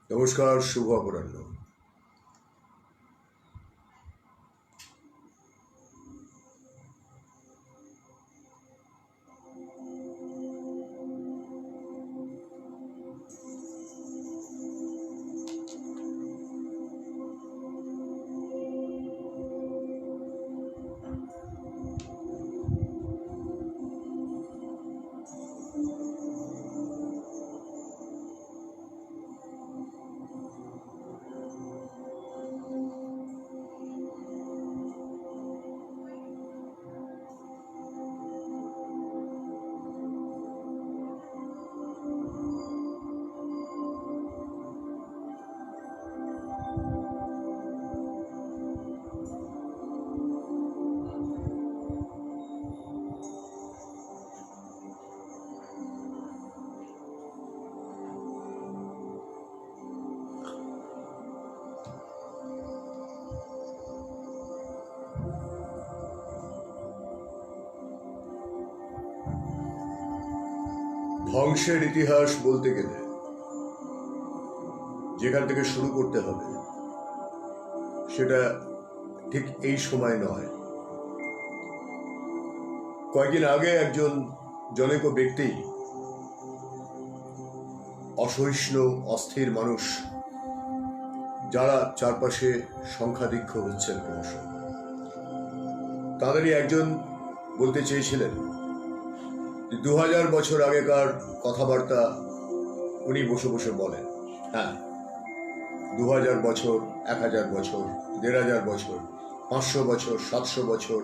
নমস্কার, শুভ অপরাহ্ন। ধ্বংসের ইতিহাস বলতে গেলে যেখান থেকে শুরু করতে হবে সেটা ঠিক এই সময় নয়। কয়েকদিন আগে একজন জনৈক ব্যক্তি, অসহিষ্ণু অস্থির মানুষ যারা চারপাশে সংখ্যাধিক্য হচ্ছেন ক্রমশ, তাদেরই একজন বলতে চেয়েছিলেন 2000 বছর আগেকার কথাবার্তা উনি বসে বসে বলেন। হ্যাঁ, 2000 বছর, 1000 বছর, 1500 বছর, 500 বছর, 700 বছর,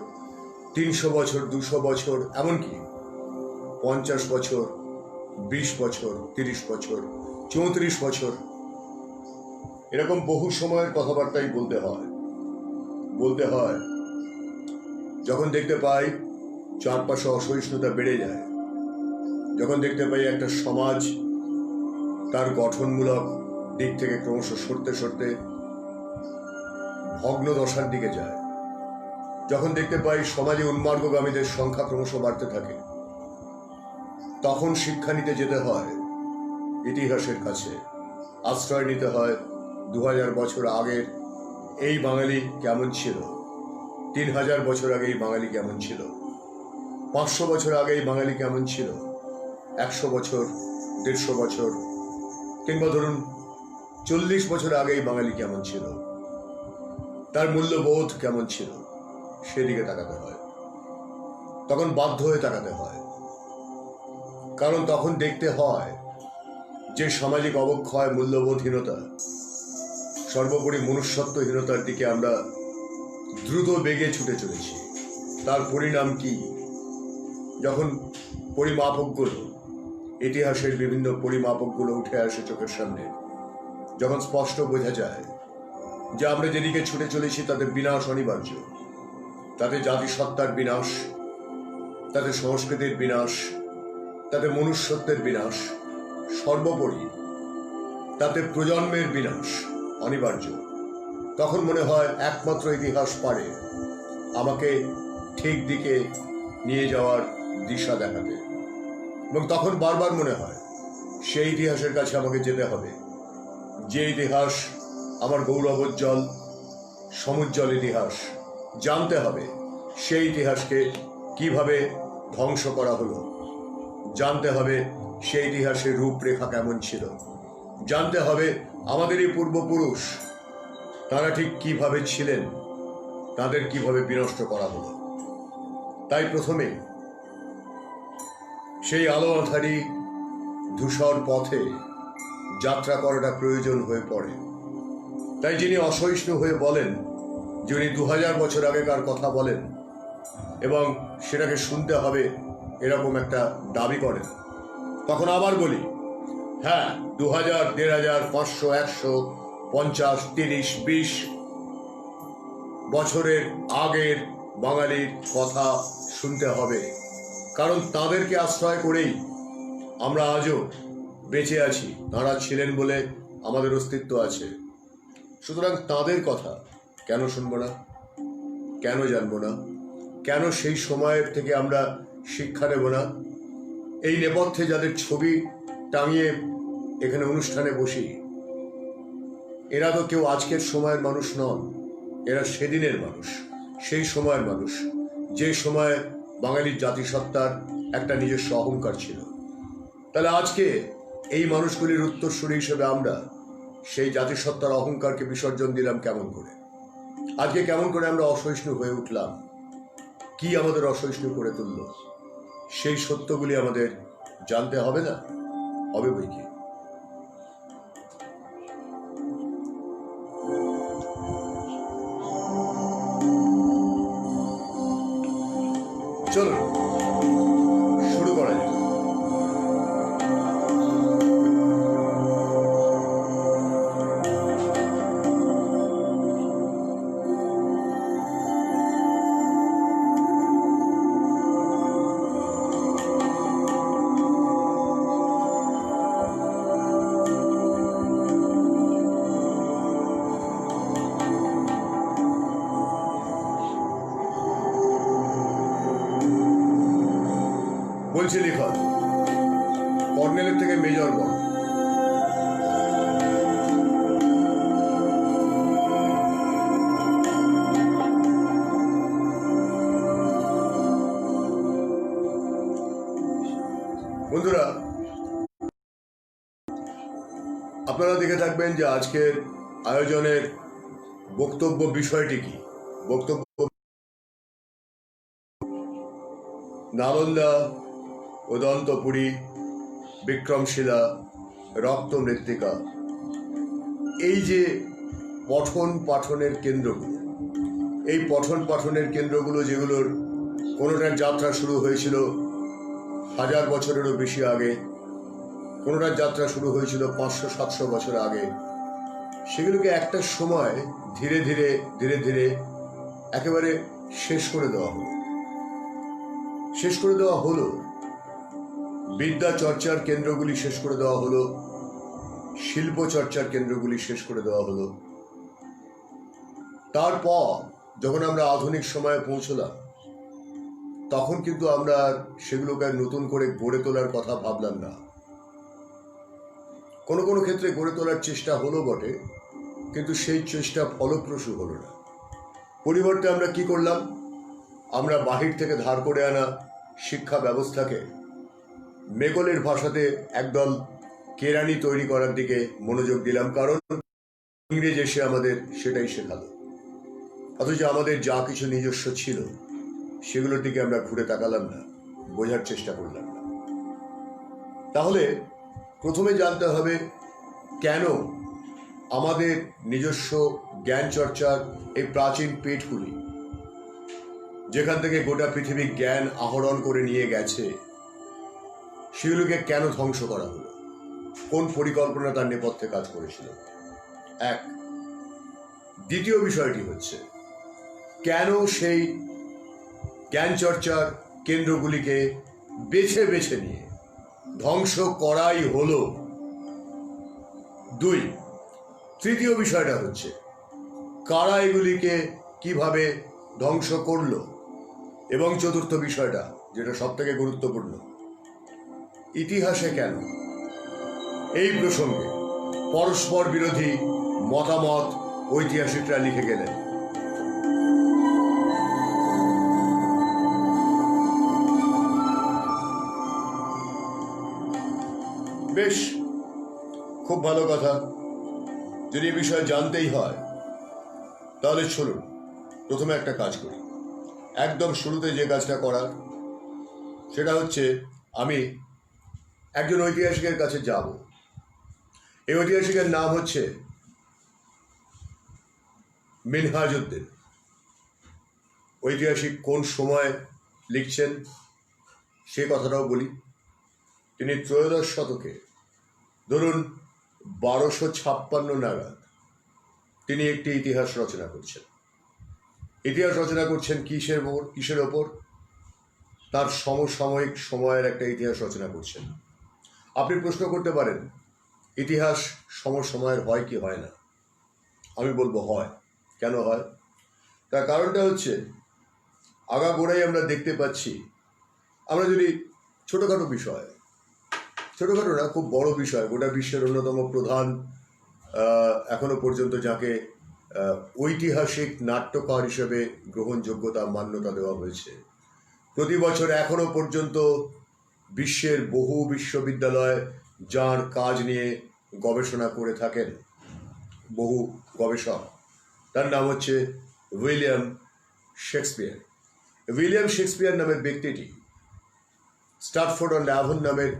300 বছর, 200 বছর, এমনকি 50 বছর, 20 বছর, 30 বছর, 34 বছর, এরকম বহু সময়ের কথাবার্তাই বলতে হয়। যখন দেখতে পাই চারপাশে অসহিষ্ণুতা বেড়ে যায়, যখন দেখতে পাই একটা সমাজ তার গঠনমূলক দিক থেকে ক্রমশ সরতে ভগ্ন দশার দিকে যায়, যখন দেখতে পাই সমাজে উন্মার্গগামীদের সংখ্যা ক্রমশ বাড়তে থাকে, তখন শিক্ষা নিতে যেতে হয় ইতিহাসের কাছে, আশ্রয় নিতে হয় 2000 বছর আগের এই বাঙালি কেমন ছিল, 3000 বছর আগে এই বাঙালি কেমন ছিল, 500 বছর আগে এই বাঙালি কেমন ছিল, 100 বছর, 150 বছর, কিংবা ধরুন 40 বছর আগে এই বাঙালি কেমন ছিল, তার মূল্যবোধ কেমন ছিল, সেদিকে তাকাতে হয়। তখন বাধ্য হয়ে তাকাতে হয়, কারণ তখন দেখতে হয় যে সামাজিক অবক্ষয়, মূল্যবোধহীনতা, সর্বোপরি মনুষ্যত্বহীনতার দিকে আমরা দ্রুত বেগে ছুটে চলেছি। তার পরিণাম কি? যখন পরিমাপকগুলো, ইতিহাসের বিভিন্ন পরিমাপকগুলো উঠে আসে চোখের সামনে, যখন স্পষ্ট বোঝা যায় যে আমরা যেদিকে ছুটে চলেছি তাতে বিনাশ অনিবার্য, তাতে জাতিসত্তার বিনাশ, তাতে সংস্কৃতির বিনাশ, তাতে মনুষ্যত্বের বিনাশ, সর্বোপরি তাতে প্রজন্মের বিনাশ অনিবার্য, তখন মনে হয় একমাত্র ইতিহাস পারে আমাকে ঠিক দিকে নিয়ে যাওয়ার দিশা দেখাতে। এবং তখন বারবার মনে হয় সেই ইতিহাসের কাছে আমাকে যেতে হবে, যে ইতিহাস আমার গৌরবোজ্জ্বল সমুজ্জ্বল ইতিহাস। জানতে হবে সেই ইতিহাসকে কিভাবে ধ্বংস করা হলো, জানতে হবে সেই ইতিহাসের রূপরেখা কেমন ছিল, জানতে হবে আমাদেরই পূর্বপুরুষ তারা ঠিক কিভাবে ছিলেন, তাদের কিভাবে বিনষ্ট করা হলো। তাই প্রথমে সেই আলো আঁধারি ধূসর পথে যাত্রা করাটা প্রয়োজন হয়ে পড়ে। তাই যিনি অসহিষ্ণু হয়ে বলেন, যিনি 2000 বছর আগেকার কথা বলেন এবং সেটাকে শুনতে হবে এরকম একটা দাবি করেন, তখন আবার বলি, হ্যাঁ, 2000, 1500, 500, 100, 50, 30, 20 বছরের আগের বাঙালির কথা শুনতে হবে, কারণ তাদেরকে আশ্রয় করেই আমরা আজও বেঁচে আছি। তাঁরা ছিলেন বলে আমাদের অস্তিত্ব আছে। সুতরাং তাঁদের কথা কেন শুনব না, কেন জানব না, কেন সেই সময়ের থেকে আমরা শিক্ষা নেব না? এই নেপথ্যে যাদের ছবি টাঙিয়ে এখানে অনুষ্ঠানে বসি, এরা তো কেউ আজকের সময়ের মানুষ নন, এরা সেদিনের মানুষ, সেই সময়ের মানুষ যে সময় বাঙালির জাতিসত্তার একটা নিজস্ব অহংকার ছিল। তাহলে আজকে এই মানুষগুলির উত্তরসূরি হিসেবে আমরা সেই জাতিসত্তার অহংকারকে বিসর্জন দিলাম কেমন করে? আজকে কেমন করে আমরা অসহিষ্ণু হয়ে উঠলাম? কি আমাদের অসহিষ্ণু করে তুলল? সেই সত্যগুলি আমাদের জানতে হবে না? হবে বই কি। চলো শুরু করা যাক। বলছি লিখন, কর্নেলের থেকে মেজর বড়। বন্ধুরা, আপনারা দেখে থাকবেন যে আজকের আয়োজনের বক্তব্য বিষয়টি কি। বক্তব্য নালন্দা, উদন্তপুরী, বিক্রমশিলা, রক্ত মৃত্তিকা, এই যে পঠন পাঠনের কেন্দ্রগুলো, এই পঠন পাঠনের কেন্দ্রগুলো যেগুলোর কোনোটার যাত্রা শুরু হয়েছিল 1000 বছরেরও বেশি আগে, কোনোটার যাত্রা শুরু হয়েছিল 500-700 বছর আগে, সেগুলোকে একটা সময় ধীরে ধীরে ধীরে ধীরে একেবারে শেষ করে দেওয়া হলো। বিদ্যা চর্চার কেন্দ্রগুলি শেষ করে দেওয়া হলো, শিল্প চর্চার কেন্দ্রগুলি শেষ করে দেওয়া হলো। তারপর যখন আমরা আধুনিক সময়ে পৌঁছলাম, তখন কিন্তু আমরা সেগুলোকে নতুন করে গড়ে তোলার কথা ভাবলাম না। কোনো কোনো ক্ষেত্রে গড়ে তোলার চেষ্টা হলো বটে, কিন্তু সেই চেষ্টা ফলপ্রসূ হলো না। পরিবর্তে আমরা কি করলাম? আমরা বাহির থেকে ধার করে আনা শিক্ষা ব্যবস্থাকে মেগলের ভাষাতে একদল কেরানি তৈরি করার দিকে মনোযোগ দিলাম, কারণ ইংরেজ এসে আমাদের সেটাই শেখালো। অথচ আমাদের যা কিছু নিজস্ব ছিল সেগুলোর দিকে আমরা ঘুরে তাকালাম না, বোঝার চেষ্টা করলাম না। তাহলে প্রথমে জানতে হবে কেন আমাদের নিজস্ব জ্ঞান চর্চার এই প্রাচীন পেটগুলি, যেখান থেকে গোটা পৃথিবী জ্ঞান আহরণ করে নিয়ে গেছে, সেগুলোকে কেন ধ্বংস করা হলো? কোন পরিকল্পনা তার নেপথ্যে কাজ করেছিল? এক। দ্বিতীয় বিষয়টি হচ্ছে, কেন সেই জ্ঞান চর্চার কেন্দ্রগুলিকে বেছে বেছে নিয়ে ধ্বংস করাই হলো? দুই। তৃতীয় বিষয়টা হচ্ছে, কারা এগুলিকে কিভাবে ধ্বংস করলো? এবং চতুর্থ বিষয়টা, যেটা সব থেকে গুরুত্বপূর্ণ, ইতিহাসে কেন এই প্রসঙ্গে পরস্পর বিরোধী মতামত ঐতিহাসিকরা লিখে গেলেন? বেশ, খুব ভালো কথা। যদি এই বিষয়ে জানতেই হয় তাহলে চলুন প্রথমে একটা কাজ করি। একদম শুরুতে যে কাজটা করার, সেটা হচ্ছে আমি একজন ঐতিহাসিকের কাছে যাব। এই ঐতিহাসিকের নাম হচ্ছে মিনহাজউদ্দিন। ঐতিহাসিক কোন সময় লিখছেন সে কথাটাও বলি। তিনি ত্রয়োদশ শতকে, ধরুন 1256 নাগাদ, তিনি একটি ইতিহাস রচনা করছেন। ইতিহাস রচনা করছেন কিসের ওপর? তার সমসাময়িক সময়ের একটা ইতিহাস রচনা করছেন। আপনি প্রশ্ন করতে পারেন, ইতিহাস সমসময়ের হয় কি হয় না? আমি বলবো হয়। কেন হয়? তার কারণটা হচ্ছে, আগাগোড়াই আমরা দেখতে পাচ্ছি, আমরা যদি ছোটোখাটো বিষয়, ছোটোখাটো না, খুব বড় বিষয়, গোটা বিশ্বের অন্যতম প্রধান এখনো পর্যন্ত যাকে ঐতিহাসিক নাট্যকার হিসেবে গ্রহণযোগ্যতা মান্যতা দেওয়া হয়েছে। প্রতি বছর এখনো পর্যন্ত বিশ্বের বহু বিশ্ববিদ্যালয় যার কাজ নিয়ে গবেষণা করে থাকেন বহু গবেষক, তার নাম হচ্ছে উইলিয়াম শেক্সপিয়ার। উইলিয়াম শেক্সপিয়ার নামের ব্যক্তিটি স্টাটফোর্ড অন অ্যাভন নামের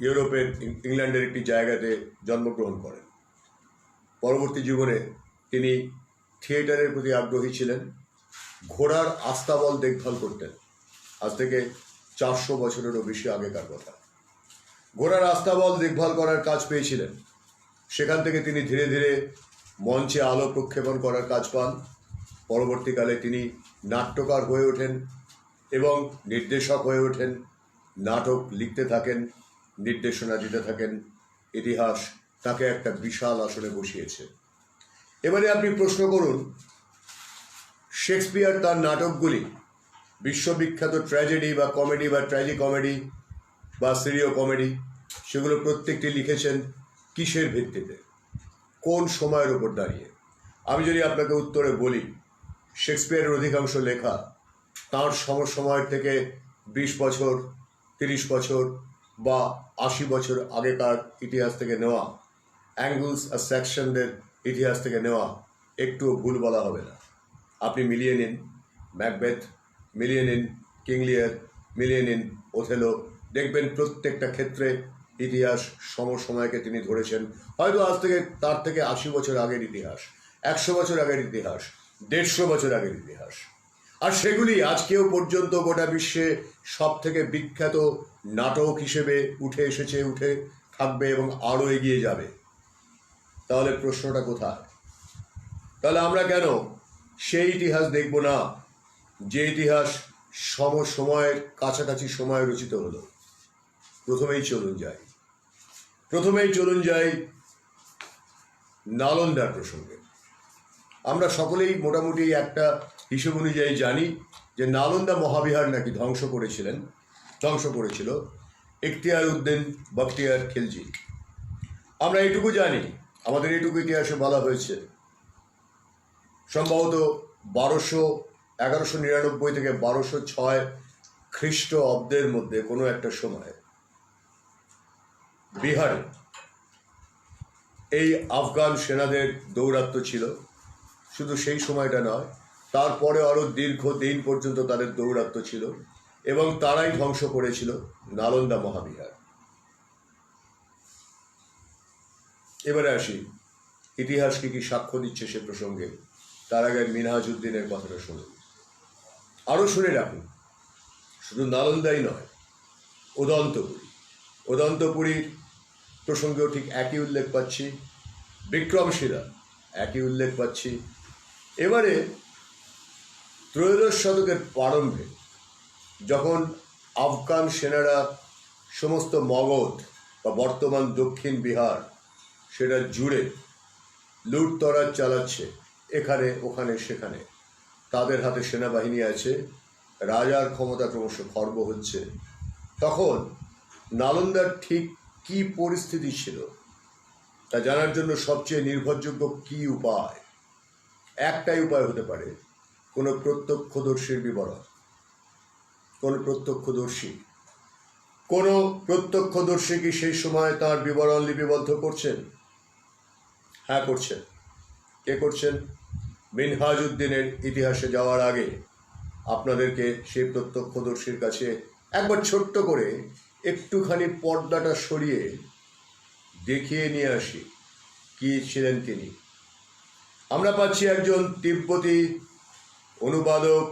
ইউরোপের ইংল্যান্ডের একটি জায়গাতে জন্মগ্রহণ করেন। পরবর্তী জীবনে তিনি থিয়েটারের প্রতি আগ্রহী ছিলেন। ঘোড়ার আস্তাবল দেখভাল করতেন। আজ থেকে 400 বছরেরও বেশি আগেকার কথা। ঘোড়ার আস্তাবল দেখভাল করার কাজ পেয়েছিলেন। সেখান থেকে তিনি ধীরে ধীরে মঞ্চে আলো প্রক্ষেপণ করার কাজ পান। পরবর্তীকালে তিনি নাট্যকার হয়ে ওঠেন এবং নির্দেশক হয়ে ওঠেন। নাটক লিখতে থাকেন, নির্দেশনা দিতে থাকেন। ইতিহাস তাকে একটা বিশাল আসনে বসিয়েছে। এবারে আপনি প্রশ্ন করুন, শেক্সপিয়ার তার নাটকগুলি বিশ্ববিখ্যাত ট্র্যাজেডি বা কমেডি বা ট্র্যাজি কমেডি বা সিরিয় কমেডি, সেগুলো প্রত্যেকটি লিখেছেন কিসের ভিত্তিতে, কোন সময়ের উপর দাঁড়িয়ে? আমি যদি আপনাকে উত্তরে বলি, শেক্সপিয়ারের অধিকাংশ লেখা তাঁর সময়ের থেকে 20 বছর, 30 বছর বা 80 বছর আগেকার ইতিহাস থেকে নেওয়া, অ্যাঙ্গলস আর স্যাকসনদের ইতিহাস থেকে নেওয়া, একটুও ভুল বলা হবে না। আপনি মিলিয়ে নিন ম্যাকবেথ, মিলিয়ে নিন কিং লিয়ার, মিলিয়ে নিন ওথেলো, দেখবেন প্রত্যেকটা ক্ষেত্রে ইতিহাস সমসময়কে তিনি ধরেছেন। হয়তো আজ থেকে তার থেকে 80 বছর আগের ইতিহাস, 100 বছর আগের ইতিহাস, 150 বছর আগের ইতিহাস, আর সেগুলি আজকেও পর্যন্ত গোটা বিশ্বে সব থেকে বিখ্যাত নাটক হিসেবে উঠে এসেছে, উঠে থাকবে এবং আরও এগিয়ে যাবে। তাহলে প্রশ্নটা কোথায়? তাহলে আমরা কেন সেই ইতিহাস দেখব না যে ইতিহাস সময়ের কাছাকাছি সময় রচিত হলো? প্রথমেই চলুন যাই নালন্দার প্রসঙ্গে। আমরা সকলেই মোটামুটি একটা হিসেব অনুযায়ী জানি যে নালন্দা মহাবিহার নাকি ধ্বংস করেছিল ইখতিয়ার উদ্দিন বখতিয়ার খিলজি। আমরা এইটুকু জানি, আমাদের এইটুকু ইতিহাসে বলা হয়েছে, সম্ভবত 1199 থেকে 1206 খ্রিস্টাব্দের মধ্যে কোনো একটা সময় বিহারে এই আফগান সেনাদের দৌরাত্ম্য ছিল। শুধু সেই সময়টা নয়, তারপরে আরও দীর্ঘদিন পর্যন্ত তাদের দৌরাত্ম্য ছিল এবং তারাই ধ্বংস করেছিল নালন্দা মহাবিহার। এবারে আসি ইতিহাস কি সাক্ষ্য দিচ্ছে সে প্রসঙ্গে। তার আগে মিনহাজউদ্দিনের কথাটা শুনুন, আরও শুনে রাখুন। শুধু নালন্দাই নয়, উদন্তপুরীর প্রসঙ্গেও ঠিক একই উল্লেখ পাচ্ছি, বিক্রমশিলা একই উল্লেখ পাচ্ছি। এবারে ত্রয়োদশ শতকের প্রারম্ভে যখন আফগান সেনারা সমস্ত মগধ বা বর্তমান দক্ষিণ বিহার সেটা জুড়ে লুটতরাজ চালাচ্ছে, এখানে ওখানে সেখানে, তাদের হাতে সেনাবাহিনী আছে, রাজার ক্ষমতা ক্রমশ খর্ব হচ্ছে, তখন নালন্দার ঠিক কি পরিস্থিতি ছিল তা জানার জন্য সবচেয়ে নির্ভরযোগ্য কি উপায়? একটাই উপায় হতে পারে, কোনো প্রত্যক্ষদর্শীর বিবরণ। কোনো প্রত্যক্ষদর্শী কি সেই সময় তার বিবরণ লিপিবদ্ধ করছেন? হ্যাঁ, করছেন। কে করছেন? মিনহাজউদ্দিনের ইতিহাসে যাওয়ার আগে আপনাদেরকে সেই প্রত্যক্ষদর্শীর কাছে একবার ছোট্ট করে একটুখানি পর্দাটা সরিয়ে দেখিয়ে নিয়ে আসি কি ছিলেন তিনি। আমরা পাচ্ছি একজন তিব্বতী অনুবাদক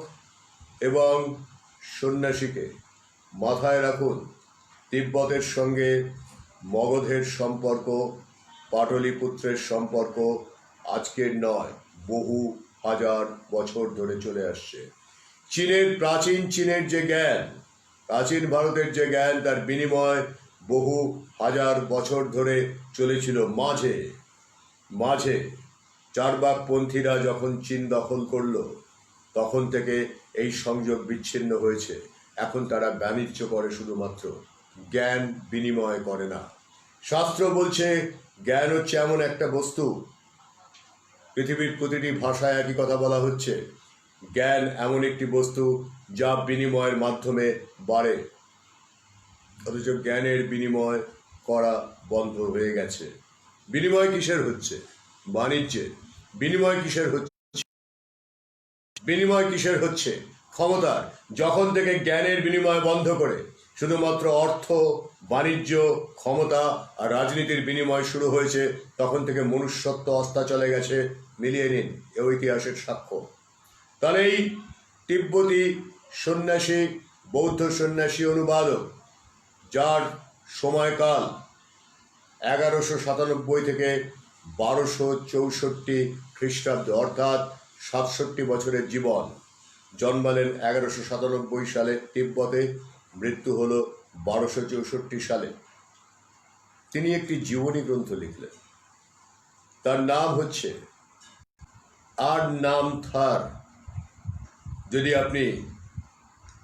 এবং সন্ন্যাসীকে। মাথায় রাখুন, তিব্বতের সঙ্গে মগধের সম্পর্ক, পাটলিপুত্রের সম্পর্ক আজকের নয়, বহু হাজার বছর ধরে চলে আসছে। প্রাচীন চীনের যে জ্ঞান, প্রাচীন ভারতের যে জ্ঞান, তার বিনিময় বহু হাজার বছর ধরে চলেছিল। মাঝে চারবাকপন্থীরা যখন চীন দখল করলো, তখন থেকে এই সংযোগ বিচ্ছিন্ন হয়েছে। এখন তারা বাণিজ্য করে, শুধুমাত্র জ্ঞান বিনিময় করে না। শাস্ত্র বলছে জ্ঞান হচ্ছে এমন একটা বস্তু, পৃথিবীর প্রতিটি ভাষায় একই কথা বলা হচ্ছে। জ্ঞান এমন একটি বস্তু যা বিনিময়ের মাধ্যমে বাড়ে, অথচ জ্ঞানের বিনিময় করা বন্ধ হয়ে গেছে। বিনিময় কিসের হচ্ছে? বাণিজ্যের। বিনিময় কিসের হচ্ছে? বিনিময় কিসের হচ্ছে? ক্ষমতার। যখন থেকে জ্ঞানের বিনিময় বন্ধ করে শুধুমাত্র অর্থ, বাণিজ্য, ক্ষমতা আর রাজনীতির বিনিময় শুরু হয়েছে, তখন থেকে মনুষ্যত্ব অস্তাচলে গেছে। মিলিয়ে নিন, এ ইতিহাসের সাক্ষ্য। তাহলে এই তিব্বতী সন্ন্যাসী, বৌদ্ধ সন্ন্যাসী অনুবাদক, যার সময়কাল 1197 থেকে 1264 খ্রিস্টাব্দ, অর্থাৎ 67 বছরের জীবন। জন্মালেন 1197 সালে তিব্বতে, মৃত্যু হল 1264 সালে। তিনি একটি জীবনী গ্রন্থ লিখলেন, তার নাম হচ্ছে আর নাম থার। যদি আপনি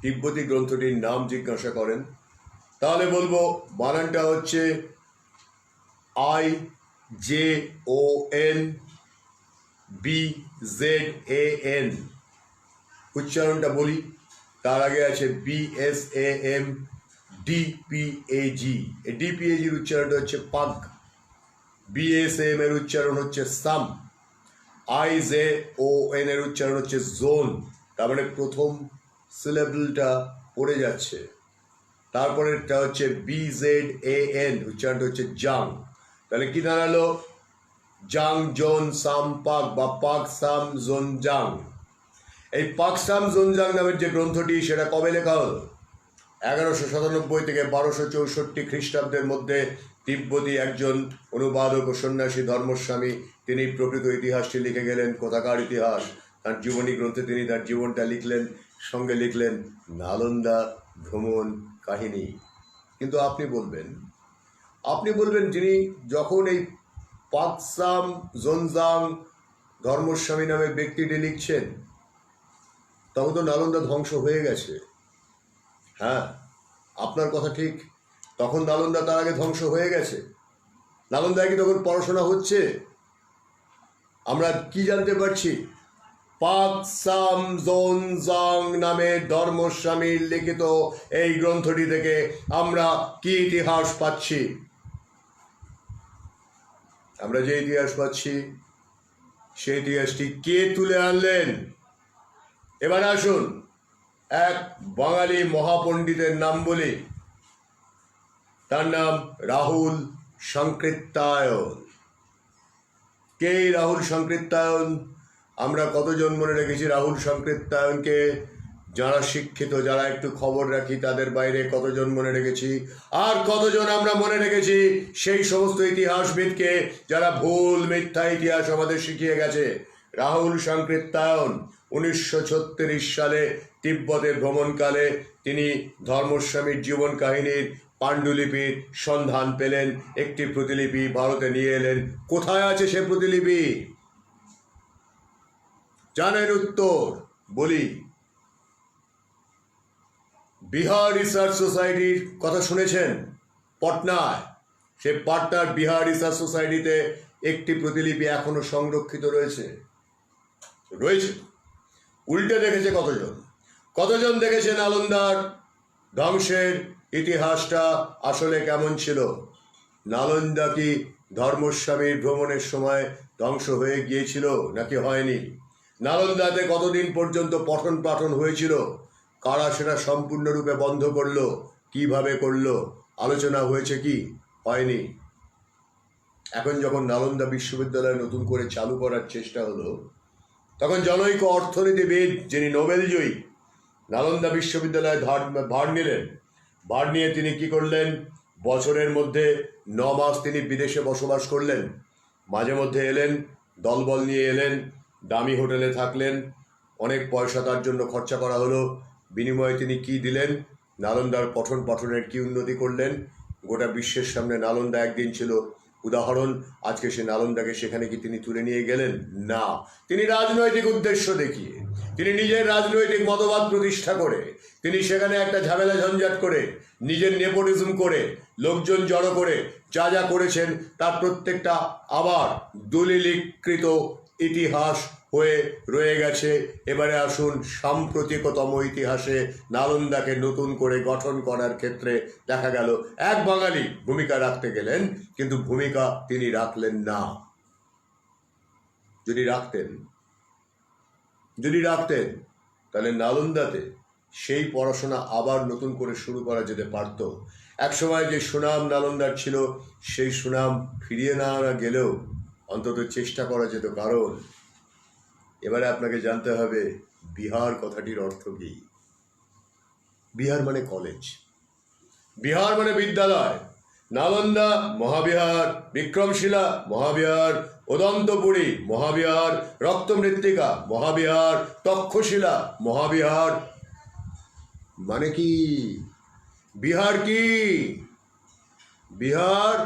তিব্বতী গ্রন্থটির নাম জিজ্ঞাসা করেন তাহলে বলবো বানানটা হচ্ছে IJON BZAN। উচ্চারণটা বলি, তার আগে আছে BSAMDPAG। এই DPAGর উচ্চারণটা হচ্ছে পাগ। BSAM এর উচ্চারণ হচ্ছে সাম। IJON এর উচ্চারণ হচ্ছে জোন। তার মানে প্রথম সিলেবলটা পড়ে যাচ্ছে। তারপরেরটা হচ্ছে BZAN, উচ্চারণটা হচ্ছে জাং। তাহলে কি দাঁড়ালো? জাং জোন সাম পাক, বা পাক সাম জোন জাং। এই পাক সাম জোন জাং নামের যে গ্রন্থটি, সেটা কবে লেখা হলো? 1197 থেকে 1264 খ্রিস্টাব্দের মধ্যে তিব্বতী একজন অনুবাদক ও সন্ন্যাসী ধর্মস্বামী, তিনি প্রকৃত ইতিহাসটি লিখে গেলেন। কোথাকার ইতিহাস? তার জীবনী গ্রন্থে তিনি তার জীবনটা লিখলেন, সঙ্গে লিখলেন নালন্দা ভ্রমণ কাহিনী। কিন্তু আপনি বলবেন যিনি যখন এই পাকসাম জোনজাং ধর্মস্বামী নামের ব্যক্তিটি লিখছেন, তখন তো নালন্দা ধ্বংস হয়ে গেছে। হ্যাঁ, আপনার কথা ঠিক। তখন নালন্দা তার আগে ধ্বংস হয়ে গেছে। নালন্দায় কি তখন পড়াশোনা হচ্ছে? আমরা কি জানতে পারছি? পাকসাম জোনজাং নামের ধর্মস্বামীর লিখিত এই গ্রন্থটি থেকে আমরা কি ইতিহাস পাচ্ছি? আমরা যে ইতিহাস পাচ্ছি, সেই ইতিহাসটি কে তুলে আনলেন? এবার আসুন এক বাঙালি মহাপণ্ডিতের নাম বলি। তার নাম রাহুল সাংকৃত্যায়ন। কে রাহুল সাংকৃত্যায়ন? আমরা কতজন মনে রেখেছি রাহুল সাংকৃত্যায়নকে? যারা শিক্ষিত, যারা একটু খবর রাখি, তাদের বাইরে কতজন মনে রেখেছি? আর কতজন আমরা মনে রেখেছি সেই সমস্ত ইতিহাসবিদকে যারা ভুল মিথ্যা ইতিহাস আমাদের শিখিয়ে গেছে? রাহুল সাংকৃত্যায়ন 1936 সালে তিব্বতে ভ্রমণকালে তিনি ধর্মস্বামীর জীবন কাহিনীর পাণ্ডুলিপির সন্ধান পেলেন। একটি প্রতিলিপি ভারতে নিয়ে এলেন। কোথায় আছে সে প্রতিলিপি? জানেন উত্তর? বলি, বিহার রিসার্চ সোসাইটির কথা শুনেছেন? পটনায়, সে পাটনার বিহার রিসার্চ সোসাইটিতে একটি প্রতিলিপি এখনো সংরক্ষিত রয়েছে। উল্টে দেখেছে কতজন দেখেছে নালন্দার ধ্বংসের ইতিহাসটা আসলে কেমন ছিল? নালন্দা কি ধর্মস্বামীর ভ্রমণের সময় ধ্বংস হয়ে গিয়েছিল নাকি হয়নি? নালন্দাতে কতদিন পর্যন্ত পঠন পাঠন হয়েছিল? কারা সেটা সম্পূর্ণরূপে বন্ধ করলো? কিভাবে করলো? আলোচনা হয়েছে কি? হয়নি। এখন যখন নালন্দা বিশ্ববিদ্যালয় নতুন করে চালু করার চেষ্টা হলো, তখন জনৈক অর্থনীতিবিদ, যিনি নোবেল জয়ী, নালন্দা বিশ্ববিদ্যালয়ে ভার নিলেন। ভার নিয়ে তিনি কি করলেন? বছরের মধ্যে 9 মাস তিনি বিদেশে বসবাস করলেন। মাঝে মধ্যে এলেন, দলবল নিয়ে এলেন, দামি হোটেলে থাকলেন, অনেক পয়সা তার জন্য খরচা করা হলো। বিনিময়ে তিনি কি দিলেন? নালন্দার পঠন পাঠনের কি উন্নতি করলেন? গোটা বিশ্বের সামনে নালন্দা একদিন ছিল উদাহরণ। আজকে সে নালন্দাকে সেখানে কি তিনি তুলে নিয়ে গেলেন? না, তিনি রাজনৈতিক উদ্দেশ্য দেখিয়ে, তিনি নিজের রাজনৈতিক মতবাদ প্রতিষ্ঠা করে, তিনি সেখানে একটা ঝামেলা ঝঞ্ঝাট করে, নিজের নেপোটিজম করে, লোকজন জড়ো করে যা যা করেছেন তার প্রত্যেকটা আবার দলিলীকৃত ইতিহাস হয়ে রয়ে গেছে। এবারে আসুন সাম্প্রতিকতম ইতিহাসে নালন্দাকে নতুন করে গঠন করার ক্ষেত্রে দেখা গেল এক বাঙালি ভূমিকা রাখতে গেলেন, কিন্তু ভূমিকা তিনি রাখলেন না। যদি রাখতেন তাহলে নালন্দাতে সেই পড়াশোনা আবার নতুন করে শুরু করা যেতে পারত। একসময় যে সুনাম নালন্দার ছিল সেই সুনাম ফিরিয়ে না আনা গেলেও অন্তত চেষ্টা করা যেত। কারণ এবারে আপনাকে জানতে হবে বিহার কথাটির অর্থ কি। বিহার মানে কলেজ, বিহার মানে বিদ্যালয়। নালন্দা মহাবিহার, বিক্রমশিলা মহাবিহার, উদন্তপুরী মহাবিহার, রক্তমৃত্তিকা মহাবিহার, তক্ষশিলা মহাবিহার। মানে কি বিহার কি? বিহার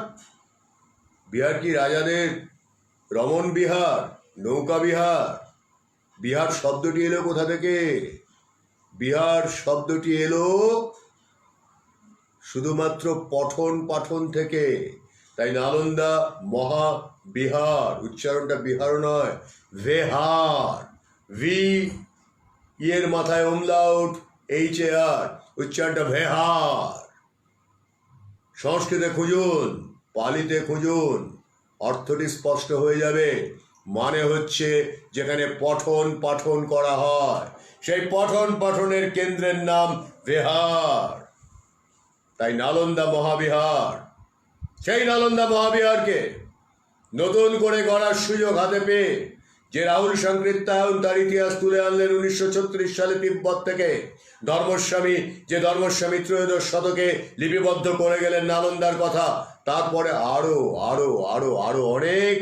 কি রাজাদের রমণ বিহার, নৌকা বিহার? বিহার শব্দটি এলো কোথা থেকে? বিহার শব্দটি এলো শুধুমাত্র পঠন পাঠন থেকে। তাই নালন্দা মহাবিহার, উচ্চারণটা বিহার নয়, ভেহার। ভি এর মাথায় ওমলাউট, এইচ এ আর, উচ্চারণটা ভেহার। সংস্কৃতে খুঁজুন, পালিতে খুঁজুন, অর্থটি স্পষ্ট হয়ে যাবে। মানে হচ্ছে যেখানে পঠন পাঠন করা হয়, সেই পঠন পাঠনের কেন্দ্রের নাম বিহার। তাই নালন্দা মহাবিহার। সেই নালন্দা মহাবিহারকে নতুন করে গড়ার সুযোগ হাতে পেয়ে যে রাহুল সংকৃত্তায়ন তার ইতিহাস তুলে আনলেন 1936 সালে তিব্বত থেকে, ধর্মস্বামী ত্রয়োদশ শতকে লিপিবদ্ধ করে গেলেন নালন্দার কথা। তারপরে আরো আরো আরো আরো অনেক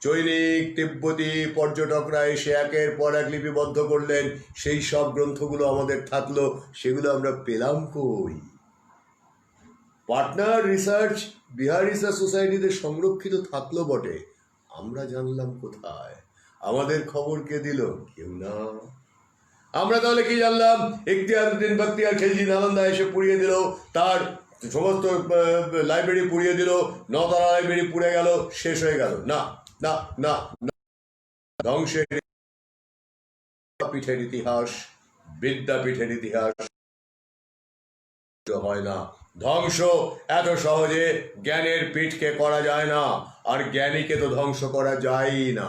চৈনিক তিব্বতী পর্যটকরা এসে একের পর এক লিপিবদ্ধ করলেন। সেই সব গ্রন্থগুলো আমাদের থাকলো, সেগুলো আমরা পেলাম কই? পাটনার রিসার্চ বিহার রিসার্চ সোসাইটিতে সংরক্ষিত থাকলো বটে, আমরা জানলাম কোথায়? আমাদের খবর কে দিল? কেউ না। আমরা তাহলে কি জানলাম? ইখতিয়ারউদ্দিন বখতিয়ার খিলজি নালন্দা এসে পুড়িয়ে দিল, তার সমস্ত লাইব্রেরি পুড়িয়ে দিল, নতলা লাইব্রেরি পুড়ে গেল, শেষ হয়ে গেল? না না না, ধ্বংসের পিঠের ইতিহাস, বিদ্যাপীঠের ইতিহাস হয় না। ধ্বংস এত সহজে জ্ঞানের পিঠকে করা যায় না, আর জ্ঞানীকে তো ধ্বংস করা যায় না।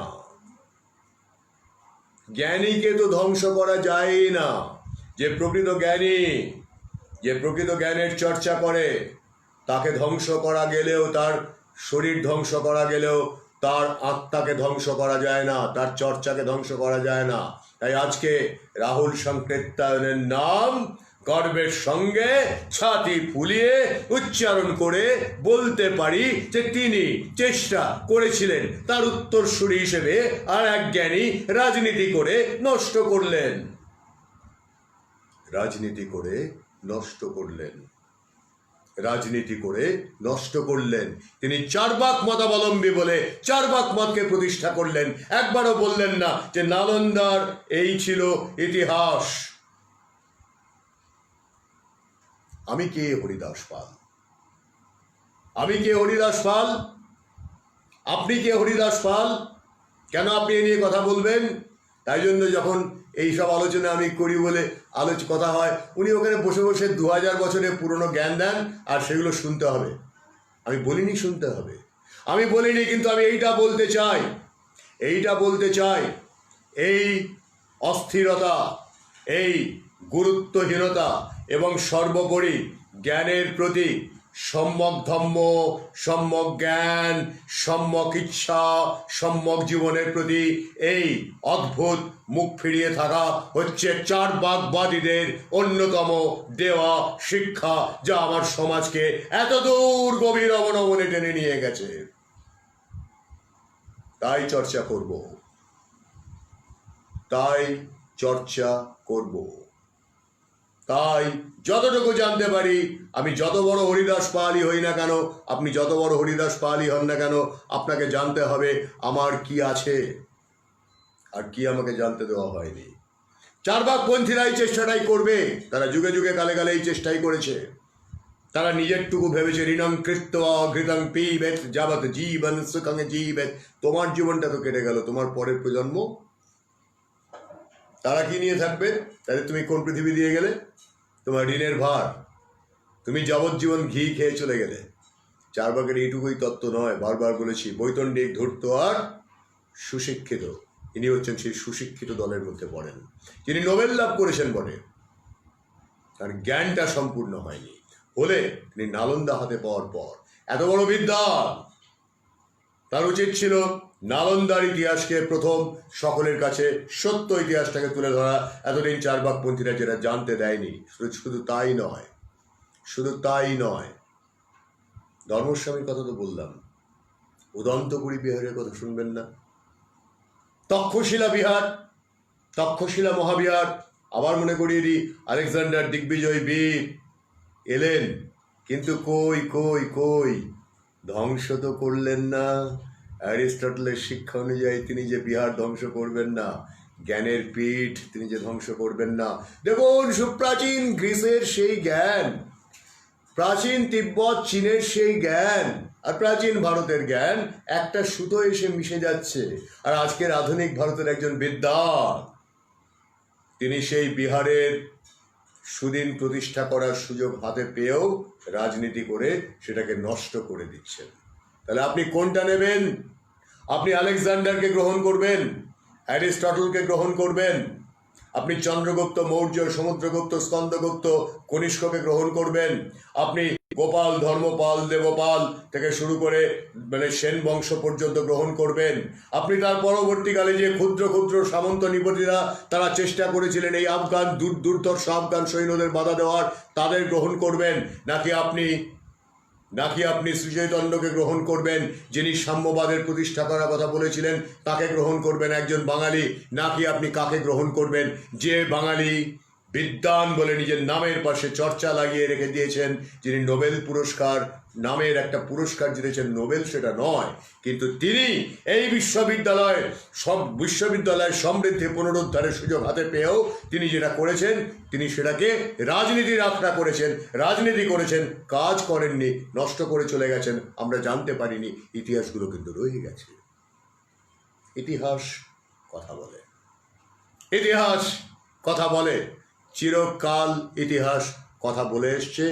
জ্ঞানীকে তো ধ্বংস করা যায় না। যে প্রকৃত জ্ঞানী, যে প্রকৃত জ্ঞানের চর্চা করে, তাকে ধ্বংস করা গেলেও, তার শরীর ধ্বংস করা গেলেও তার আত্মাকে ধ্বংস করা যায় না, তার চর্চাকে ধ্বংস করা যায় না। তাই আজকে রাহুল সংকৃত্তায়নের নাম গর্বের সঙ্গে ছাতি ফুলিয়ে উচ্চারণ করে বলতে পারি যে তিনি চেষ্টা করেছিলেন তার উত্তরসূরি হিসেবে আর এক জ্ঞানী রাজনীতি করে নষ্ট করলেন। রাজনীতি করে নষ্ট করলেন। তিনি চার্বাক মতাবলম্বী বলে চার্বাক মতকে প্রতিষ্ঠা করলেন। একবারও বললেন না যে নালন্দার এই ছিল ইতিহাস। আমি কে হরিদাস পাল? আপনি কে হরিদাস পাল? কেন আপনি এ নিয়ে কথা বলবেন? তাই জন্য যখন এইসব আলোচনা আমি করি বলে কথা হয়, উনি ওখানে বসে বসে 2000 বছরের পুরনো জ্ঞান দেন, আর সেগুলো শুনতে হবে। আমি বলিনি শুনতে হবে, আমি বলিনি, কিন্তু আমি এইটা বলতে চাই, এই অস্থিরতা, এই গুরুত্বহীনতা এবং সর্বোপরি জ্ঞানের প্রতি সম্যক ধম্ম, সম্যক জ্ঞান, সম্যক ইচ্ছা, সম্যক জীবনের প্রতি এই অদ্ভুত মুখ ফিরিয়ে থাকা হচ্ছে চার্বাকবাদীদের অন্যতম দেওয়া শিক্ষা, যা আমার সমাজকে এত দূর গভীর অবনমনে টেনে নিয়ে গেছে। তাই চর্চা করব, তাই যতটুকু জানতে পারি। আমি যত বড় হরিদাস পালই হই না কেন, আপনি যত বড় হরিদাস পালই হন না কেন, আপনাকে জানতে হবে আমার কি আছে আর কি আমাকে জানতে দেওয়া হয়নি। চার্বাকপন্থীরা এই চেষ্টাটাই করবে, তারা যুগে যুগে কালে কালে এই চেষ্টাই করেছে। তারা নিজেরটুকু ভেবেছে ঋণং কৃত্বা ঘৃতং পিবেত যাবত জীবন সুখং জীবেত। তোমার জীবনটা তো কেটে গেল, তোমার পরের প্রজন্ম তারা কি নিয়ে থাকবে? তাহলে তুমি কোন পৃথিবী দিয়ে গেলে? তোমার ঋণের ভার, তুমি যাবজ্জীবন ঘি খেয়ে চলে গেলে। চার ভাগের এইটুকুই তত্ত্ব নয়, বারবার বলেছি, বৈতণ্ডিক, ধূর্ত আর সুশিক্ষিত, ইনি হচ্ছেন সেই সুশিক্ষিত দলের মধ্যে পড়েন, যিনি নোবেল লাভ করেছেন বটে, তার জ্ঞানটা সম্পূর্ণ হয়নি। হলে তিনি নালন্দা হাতে পাওয়ার পর এত বড় বিদ্বান, তার উচিত ছিল নালন্দার ইতিহাসকে প্রথম সকলের কাছে সত্য ইতিহাসটাকে তুলে ধরা। এতদিন চারবাকপন্থীরা যেটা জানতে দেয়নি। শুধু তাই নয়, শুধু তাই নয়, ধর্মস্বামীর কথা তো বললাম, উদন্তপুরী বিহারের কথা শুনবেন না? তক্ষশিলা বিহার, তক্ষশিলা মহাবিহার, আবার মনে করিয়ে দিই, আলেকজান্ডার দিগ্বিজয় বীর এলেন, কিন্তু কই কই কই, ধ্বংস তো করলেন না। অ্যারিস্টটলের শিক্ষা অনুযায়ী তিনি যে বিহার ধ্বংস করবেন না, জ্ঞানের পীঠ তিনি যে ধ্বংস করবেন না। দেখুন, সুপ্রাচীন গ্রিসের সেই জ্ঞান, প্রাচীন তিব্বত চীনের সেই জ্ঞান আর প্রাচীন ভারতের জ্ঞান একটা সুতো এসে মিশে যাচ্ছে। আর আজকের আধুনিক ভারতের একজন বিদ্বান, তিনি সেই বিহারের সুদিন প্রতিষ্ঠা করার সুযোগ হাতে পেয়েও রাজনীতি করে সেটাকে নষ্ট করে দিচ্ছেন। তাহলে আপনি কোনটা নেবেন? আপনি আলেকজান্ডারকে গ্রহণ করবেন, অ্যারিস্টটলকে গ্রহণ করবেন, আপনি চন্দ্রগুপ্ত মৌর্য, সমুদ্রগুপ্ত, স্কন্দগুপ্ত, কনিষ্ককে গ্রহণ করবেন, আপনি গোপাল, ধর্মপাল, দেবপাল থেকে শুরু করে সেন বংশ পর্যন্ত গ্রহণ করবেন, আপনি তার পরবর্তীকালে যে ক্ষুদ্র ক্ষুদ্র সামন্ত নিপতিরা তারা চেষ্টা করেছিলেন এই আফগান দুর্ধর্ষ আফগান সৈন্যদের বাধা দেওয়ার, তাদের গ্রহণ করবেন, নাকি আপনি শ্রীচৈতন্যকে গ্রহণ করবেন, যিনি সাম্যবাদের প্রতিষ্ঠা করার কথা বলেছিলেন, তাকে গ্রহণ করবেন একজন বাঙালি, নাকি আপনি কাকে গ্রহণ করবেন, যে বাঙালি বিদ্বান বলে নিজের নামের পাশে চর্চা লাগিয়ে রেখে দিয়েছেন, যিনি নোবেল পুরস্কার নামের একটা পুরস্কার জিতেছেন, নোবেল সেটা নয়, কিন্তু তিনি এই বিশ্ববিদ্যালয়ের সমৃদ্ধি পুনরুদ্ধারের সুযোগ হাতে পেয়েও তিনি যেটা করেছেন, তিনি সেটাকে রাজনীতির আখড়া করেছেন, রাজনীতি করেছেন, কাজ করেননি, নষ্ট করে চলে গেছেন। আমরা জানতে পারিনি, ইতিহাসগুলো কিন্তু রয়ে গেছে। ইতিহাস কথা বলে, ইতিহাস কথা বলে, চিরকাল ইতিহাস কথা বলে এসছে,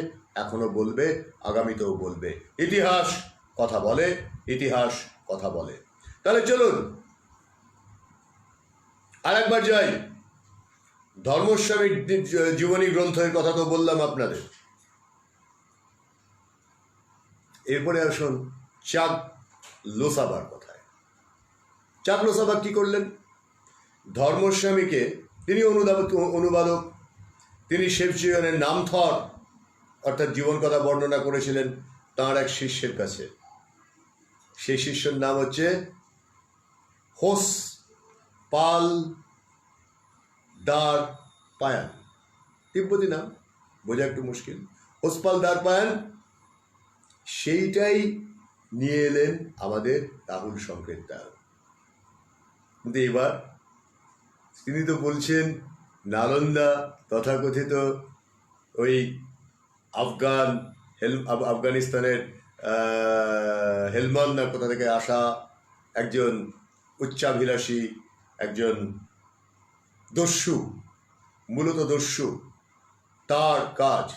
এখনো বলবে, আগামীতেও বলবে। ইতিহাস কথা বলে, ইতিহাস কথা বলে। তাহলে চলুন আরেকবার যাই, ধর্মস্বামীর জীবনী গ্রন্থের কথা তো বললাম আপনাদের। এরপরে আসুন চাক লোসাবার কথায়। চাক লোসাবা কি করলেন? ধর্মস্বামীকে, তিনি অনুবাদক, তিনি শেফচিয়নের নামথর অর্থাৎ জীবন কথা বর্ণনা করেছিলেন তাঁর এক শিষ্যের কাছে। সেই শিষ্যের নাম হচ্ছে হোস পাল দার পায়ান, তিব্বতী নাম, বোঝা একটু মুশকিল। হোসপাল দার পায়ান সেইটাই নিয়ে এলেন আমাদের রাহুল সংকেতদার। কিন্তু এবার তিনি তো বলছেন নালন্দা তথাকথিত ওই আফগানিস্তানের হেলমন্দ না কোথা থেকে আসা একজন উচ্চাভিলাষী, একজন দস্যু, মূলত দস্যু, তার কাজ।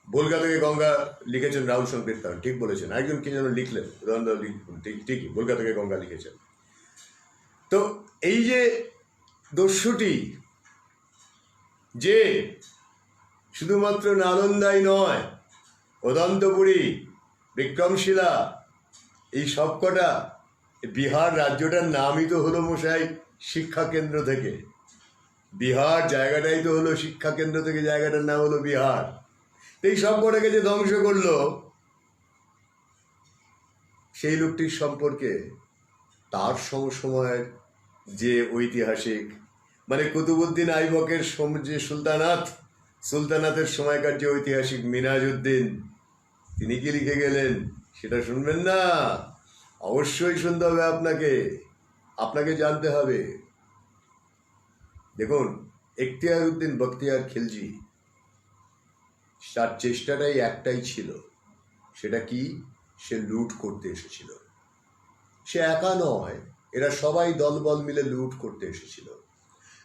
ভোলগা থেকে গঙ্গা লিখেছেন রাহুল সংকেতদার, ঠিক বলেছেন। একজন কি যেন লিখলেন, ঠিকই, ভোলগা থেকে গঙ্গা লিখেছেন। তো এই যে দস্যুটি, যে শুধুমাত্র নালন্দাই নয়, উদন্তপুরী, বিক্রমশিলা, এই সবকটা, বিহার রাজ্যটার নামই তো হলো মশাই শিক্ষা কেন্দ্র থেকে। বিহার জায়গাটাই তো হলো শিক্ষা কেন্দ্র থেকে, জায়গাটার নাম হলো বিহার। এই সবকটাকে যে ধ্বংস করলো, সেই লোকটির সম্পর্কে তার সমসময়ের যে ঐতিহাসিক, কুতুবুদ্দিন আইবকের যে সুলতানাতের সময়কার যে ঐতিহাসিক মিনাজউদ্দিন, তিনি কি লিখে গেলেন সেটা শুনবেন না? অবশ্যই শুনতে হবে আপনাকে জানতে হবে। দেখুন, এখতিয়ার উদ্দিন বখতিয়ার খিলজি, তার চেষ্টাটাই একটাই ছিল, সেটা কি? সে লুট করতে এসেছিল। সে একা নয়, এরা সবাই দলবল মিলে লুট করতে এসেছিল।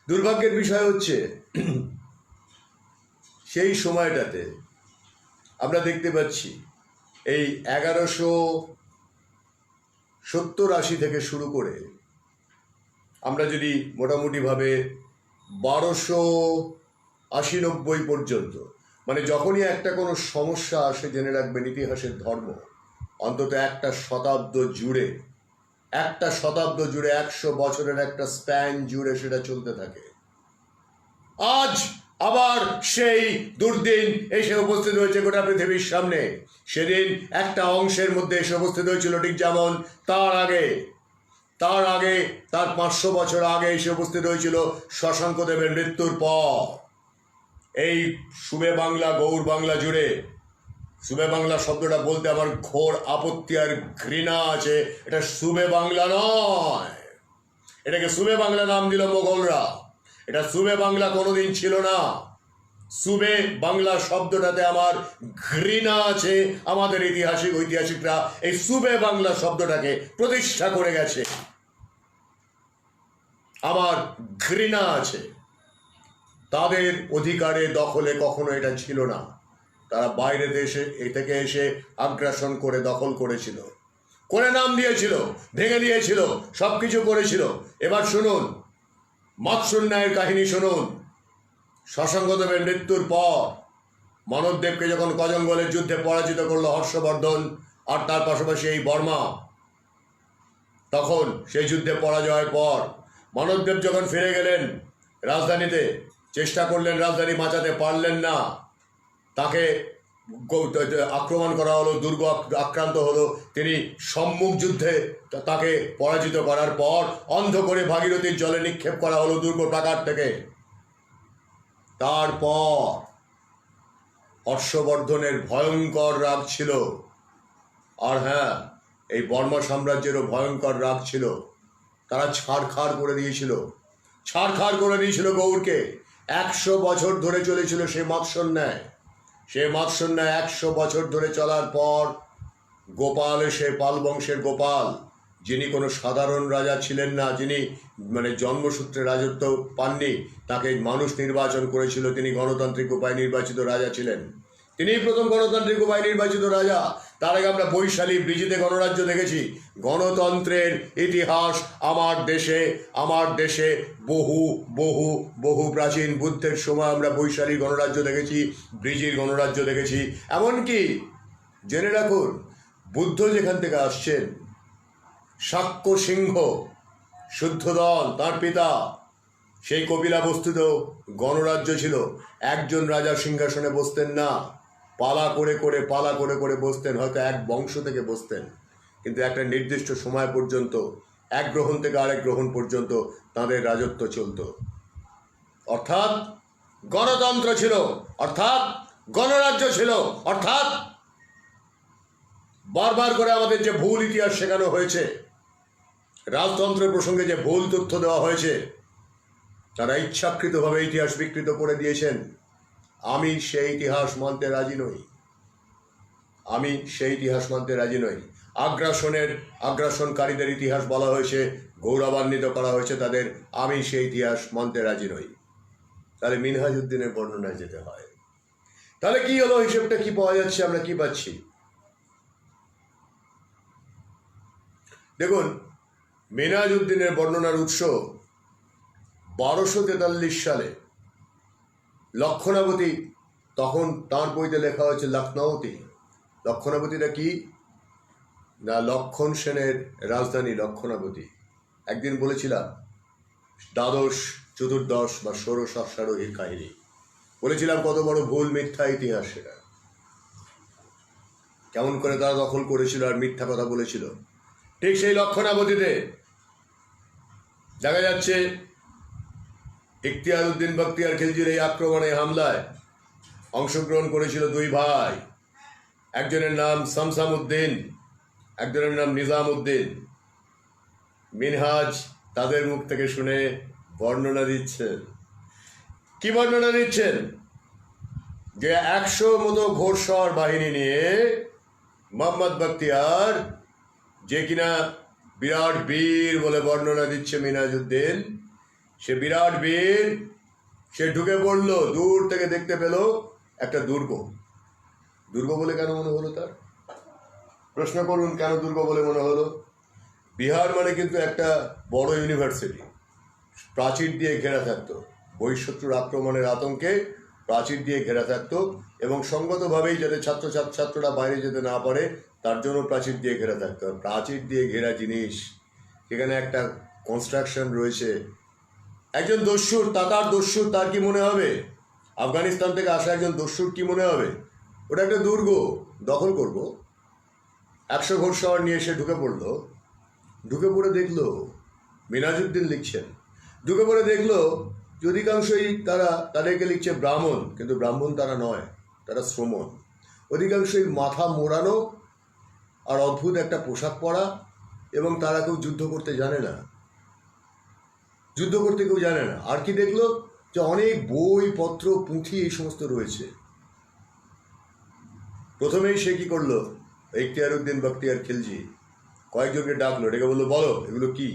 দুর্ভাগ্যের বিষয় হচ্ছে সেই সময়টাতে আমরা দেখতে পাচ্ছি এই 1170-80 থেকে শুরু করে আমরা যদি মোটামুটিভাবে 1280-90 পর্যন্ত, মানে যখনই একটা কোনো সমস্যা আসে, জেনে রাখবেন ইতিহাসের ধর্ম অন্তত একটা শতাব্দ জুড়ে 100 বছরের একটা স্প্যান জুড়ে সেটা চলতে থাকে। আজ আবার সেই দুর্দিন এসে উপস্থিত হয়েছে গোটা পৃথিবীর সামনে। সেদিন একটা অংশের মধ্যে এসে উপস্থিত হয়েছিল, ঠিক যেমন তার আগে তার 500 বছর আগে এসে উপস্থিত হয়েছিল শশাঙ্কদেবের মৃত্যুর পর। এই সুবে বাংলা, গৌর বাংলা জুড়ে, সুবে বাংলা শব্দটা বলতে আমার ঘোর আপত্তি আর ঘৃণা আছে। এটা সুবে বাংলা নয়, এটাকে সুবে বাংলা নাম দিল মোগলরা। এটা সুবে বাংলা কোনোদিন ছিল না। সুবে বাংলা শব্দটাতে আমার ঘৃণা আছে। আমাদের ঐতিহাসিকরা এই সুবে বাংলা শব্দটাকে প্রতিষ্ঠা করে গেছে, আমার ঘৃণা আছে। তাদের অধিকারে দখলে কখনো এটা ছিল না। তারা বাইরে দেশে থেকে এসে আগ্রাসন করে দখল করেছিল, করে নাম দিয়েছিল, ভেঙে দিয়েছিল, সবকিছু করেছিল। এবার শুনুন মৎস্যন্যায়ের কাহিনী শুনুন। শশাঙ্কদেবের মৃত্যুর পর মানবদেবকে যখন কজঙ্গলের যুদ্ধে পরাজিত করলো হর্ষবর্ধন আর তার পাশাপাশি এই বর্মা, তখন সেই যুদ্ধে পরাজয়ের পর মানবদেব যখন ফিরে গেলেন রাজধানীতে, চেষ্টা করলেন, রাজধানী বাঁচাতে পারলেন না। তাকে আক্রমণ করা হলো, দুর্গ আক্রান্ত হলো। তিনি সম্মুখ যুদ্ধে তাকে পরাজিত করার পর অন্ধ করে ভাগীরথীর জলে নিক্ষেপ করা হলো দুর্গ প্রাকার থেকে। তারপর হর্ষবর্ধনের ভয়ঙ্কর রাগ ছিল, আর হ্যাঁ, এই বর্মা সাম্রাজ্যেরও ভয়ঙ্কর রাগ ছিল। তারা ছাড়খাড় করে দিয়েছিল গৌড়কে। 100 বছর ধরে চলেছিল সে মৎস্যন্যায়। 100 বছর ধরে চলার পর গোপাল এসে, পাল বংশের গোপাল, যিনি কোনো সাধারণ রাজা ছিলেন না, যিনি মানে জন্মসূত্রে রাজত্ব পাননি, তাকে মানুষ নির্বাচন করেছিল। তিনি গণতান্ত্রিক উপায়ে নির্বাচিত রাজা ছিলেন। তিনিই প্রথম গণতান্ত্রিক উপায়ে নির্বাচিত রাজা। তার আগে আমরা বৈশালী ব্রিজিতে গণরাজ্য দেখেছি। গণতন্ত্রের ইতিহাস আমার দেশে বহু বহু বহু প্রাচীন বুদ্ধের সময় আমরা বৈশালী গণরাজ্য দেখেছি, ব্রিজির গণরাজ্য দেখেছি। এমনকি জেনে রাখুন, বুদ্ধ যেখান থেকে আসছেন, শাক্য সিংহ শুদ্ধোদন তার পিতা, সেই কপিলা বস্তুত গণরাজ্য ছিল। একজন রাজা সিংহাসনে বসতেন না, পালা করে করে বসতেন। হয়তো এক বংশ থেকে বসতেন, কিন্তু একটা নির্দিষ্ট সময় পর্যন্ত, এক গ্রহণ থেকে আরেক গ্রহণ পর্যন্ত তাদের রাজত্ব চলত। অর্থাৎ গণতন্ত্র ছিল, অর্থাৎ গণরাজ্য ছিল, অর্থাৎ বারবার করে আমাদের যে ভুল ইতিহাস শেখানো হয়েছে, রাজতন্ত্রের প্রসঙ্গে যে ভুল তথ্য দেওয়া হয়েছে, তারা ইচ্ছাকৃতভাবে ইতিহাস বিকৃত করে দিয়েছেন। আমি সেই ইতিহাস মানতে রাজি নই। আগ্রাসনকারীদের ইতিহাস বলা হয়েছে, গৌরবান্বিত করা হয়েছে তাদের। আমি সেই ইতিহাস মানতে রাজি নই। তাহলে মিনহাজউদ্দিনের বর্ণনায় যেতে হয়। তাহলে কি হলো, হিসেবটা কি পাওয়া যাচ্ছে, আমরা কি পাচ্ছি? দেখুন, মিনহাজউদ্দিনের বর্ণনার উৎস 1243 সালে লক্ষণাবতী, তখন তাঁর বইতে লেখা হয়েছে লখনৌতি। লক্ষণাবতীটা কি না, লক্ষণ সেনের রাজধানী লক্ষণাবতী। একদিন বলেছিলাম দ্বাদশ, চতুর্দশ বা ষোড়শ অশ্বারোহীর কাহিনী বলেছিলাম, কত বড় ভুল মিথ্যা ইতিহাস সেটা। কেমন করে তারা দখল করেছিল আর মিথ্যা কথা বলেছিল। ঠিক সেই লক্ষণাবতীতে দেখা যাচ্ছে ইখতিয়ার উদ্দিন বখতিয়ার খিলজির এই আক্রমণে, হামলায় অংশগ্রহণ করেছিল দুই ভাই। একজনের নাম শামসাম উদ্দিন, একজনের নাম নিজাম উদ্দিন। মিনহাজ তাদের মুখ থেকে শুনে বর্ণনা দিচ্ছেন। কি বর্ণনা দিচ্ছেন? যে 100 মতো ঘোড়সওয়ার বাহিনী নিয়ে মোহাম্মদ বখতিয়ার, যে কিনা বিরাট বীর বলে বর্ণনা দিচ্ছে মিনহাজউদ্দিন, সে বিরাট বীর, সে ঢুকে পড়লো, দূর থেকে দেখতে পেল একটা দুর্গ। দুর্গ বলে কেন মনে হলো তার? প্রশ্ন করুন, কেন দুর্গ বলে মনে হলো? বিহার মানে কিন্তু একটা বড় ইউনিভার্সিটি, প্রাচীর দিয়ে ঘেরা থাকতো, বহিঃশত্রুর আক্রমণের আতঙ্কে প্রাচীর দিয়ে ঘেরা থাকতো, এবং সঙ্গতভাবেই যাতে ছাত্ররা বাইরে যেতে না পারে তার জন্য প্রাচীর দিয়ে ঘেরা থাকতো। প্রাচীর দিয়ে ঘেরা জিনিস, সেখানে একটা কনস্ট্রাকশন রয়েছে। একজন দস্যুর, তাতার দস্যুর, তার কি মনে হবে? আফগানিস্তান থেকে আসা একজন দস্যুর কি মনে হবে? ওটা একটা দুর্গ, দখল করব। 100 ঘোড়সওয়ার নিয়ে এসে ঢুকে পড়লো। ঢুকে পড়ে দেখলো মিনহাজউদ্দিন লিখছেন। ঢুকে পড়ে দেখলো যে অধিকাংশই তাদেরকে লিখছে ব্রাহ্মণ, কিন্তু ব্রাহ্মণ তারা নয়, তারা শ্রমণ। অধিকাংশই মাথা মোড়ানো আর অদ্ভুত একটা পোশাক পরা, এবং তারা কেউ যুদ্ধ করতে জানে না, যুদ্ধ করতে কেউ জানে না। আর কি দেখলো? যে অনেক বই পত্র পুঁথি এই সমস্ত রয়েছে। প্রথমেই সে কি করলো, ইখতিয়ারউদ্দিন বখতিয়ার খিলজি কয়েকজনকে ডাকলো, ডেকে বললো, বলো এগুলো কি?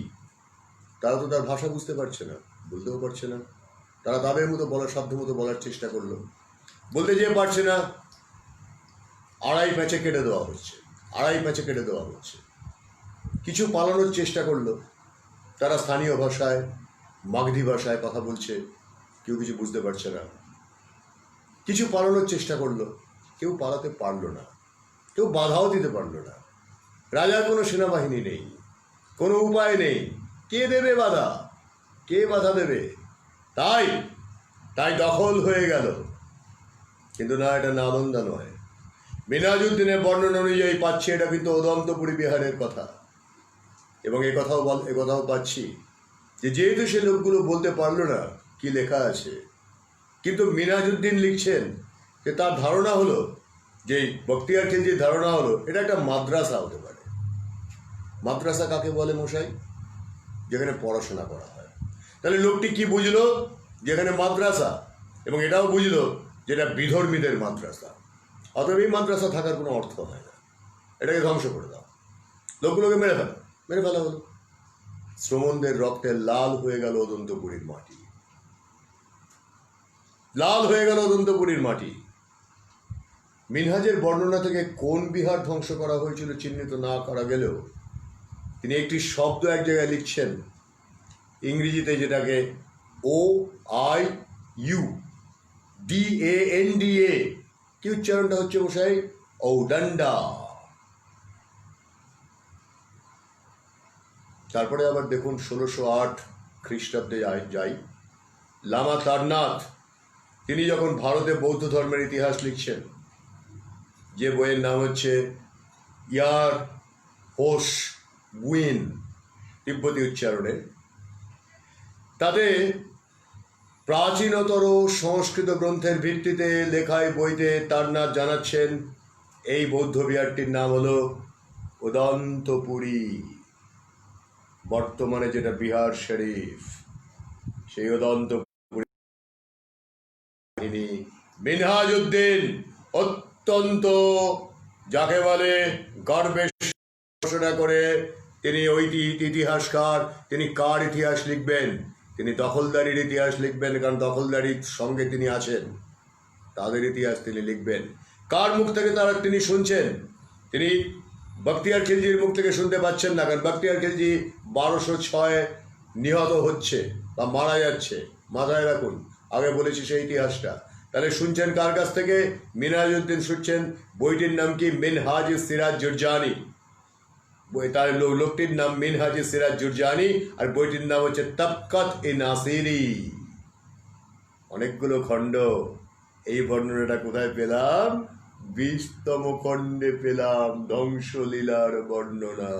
তারা তো তার ভাষা বুঝতে পারছে না, বলতেও পারছে না। তারা তাদের মতো বলার, সাধ্য মতো বলার চেষ্টা করলো, বলতে যেয়ে পারছে না। 2.5 প্যাঁচে কেটে দেওয়া হচ্ছে, 2.5 প্যাঁচে কেটে দেওয়া হচ্ছে। কিছু পালানোর চেষ্টা করলো, তারা স্থানীয় ভাষায়, মাগধি ভাষায় কথা বলছে, কেউ কিছু বুঝতে পারছে না। কিছু পালানোর চেষ্টা করলো, কেউ পালাতে পারলো না, কেউ বাধাও দিতে পারলো না। রাজার কোনো সেনাবাহিনী নেই, কোনো উপায় নেই, কে দেবে বাধা? কে বাধা দেবে? তাই দখল হয়ে গেল। কিন্তু না, এটা নালন্দা নয়। মিনহাজউদ্দিনের বর্ণনা অনুযায়ী পাচ্ছি এটা কিন্তু অদন্তপুরী বিহারের কথা। এবং এ কথাও পাচ্ছি যে যেহেতু সে লোকগুলো বলতে পারলো না কি লেখা আছে, কিন্তু মিনহাজউদ্দিন লিখছেন যে তার ধারণা হলো, যে বখতিয়ার খিলজির ধারণা হলো এটা একটা মাদ্রাসা হতে পারে। মাদ্রাসা কাকে বলে মশাই? যেখানে পড়াশোনা করা হয়। তাহলে লোকটি কি বুঝলো? যেখানে মাদ্রাসা, এবং এটাও বুঝলো যেটা বিধর্মীদের মাদ্রাসা। অতএব এই মাদ্রাসা থাকার কোনো অর্থ হয় না, এটাকে ধ্বংস করে দাও, লোকগুলোকে মেরে ফেলা হলো। শ্রমণদের রক্তে লাল হয়ে গেল অদন্তপুরীর মাটি, লাল হয়ে গেল অদন্তপুরীর মাটি। মিনহাজের বর্ণনা থেকে কোন বিহার ধ্বংস করা হয়েছিল চিহ্নিত না করা গেলেও তিনি একটি শব্দ এক জায়গায় লিখছেন ইংরেজিতে, যেটাকে OIUDANDA, কি উচ্চারণটা হচ্ছে মশাই? ঔডান্ডা। তারপরে আবার দেখুন 1608 খ্রিস্টাব্দে যাই, লামা তারনাথ তিনি যখন ভারতে বৌদ্ধ ধর্মের ইতিহাস লিখছেন, যে বইয়ের নাম হচ্ছে ইয়ার হোস বুইন, তিব্বতী উচ্চারণে, তাতে প্রাচীনতর সংস্কৃত গ্রন্থের ভিত্তিতে লেখায় বইতে তারনাথ জানাচ্ছেন এই বৌদ্ধ বিহারটির নাম হলো অদন্তপুরী। বর্তমানে যেটা বিহার শরীফ, সেই অদন্তপুরী মিনহাজউদ্দিন অত্যন্ত, যাকে বলে গর্বের ঘোষণা করে তিনি ইতিহাসকার। তিনি কার ইতিহাস লিখবেন? তিনি দখলদারির ইতিহাস লিখবেন, কারণ দখলদারির সঙ্গে তিনি আছেন, তাদের ইতিহাস তিনি লিখবেন। কার মুখ থেকে তিনি শুনছেন? তিনি বখতিয়ার খিলজির মুখ থেকে শুনতে পাচ্ছেন না, কারণ বখতিয়ার খিলজি 1206 নিহত হচ্ছে বা মারা যাচ্ছে। মাথায় রাখুন, আগে বলেছি সেই ইতিহাসটা। তাহলে শুনছেন কার কাছ থেকে? মিনহাজউদ্দিন শুনছেন। বইটির নাম কি? মিনহাজ সিরাজ জুরজানি। তার লোকটির নাম মিনহাজ সিরাজ জুরজানি, আর বইটির নাম হচ্ছে তবকাত-ই-নাসিরি। অনেকগুলো খণ্ড। এই বর্ণনাটা কোথায় পেলাম? 20তম খণ্ডে পেলাম। ধ্বংসলীলার বর্ণনা,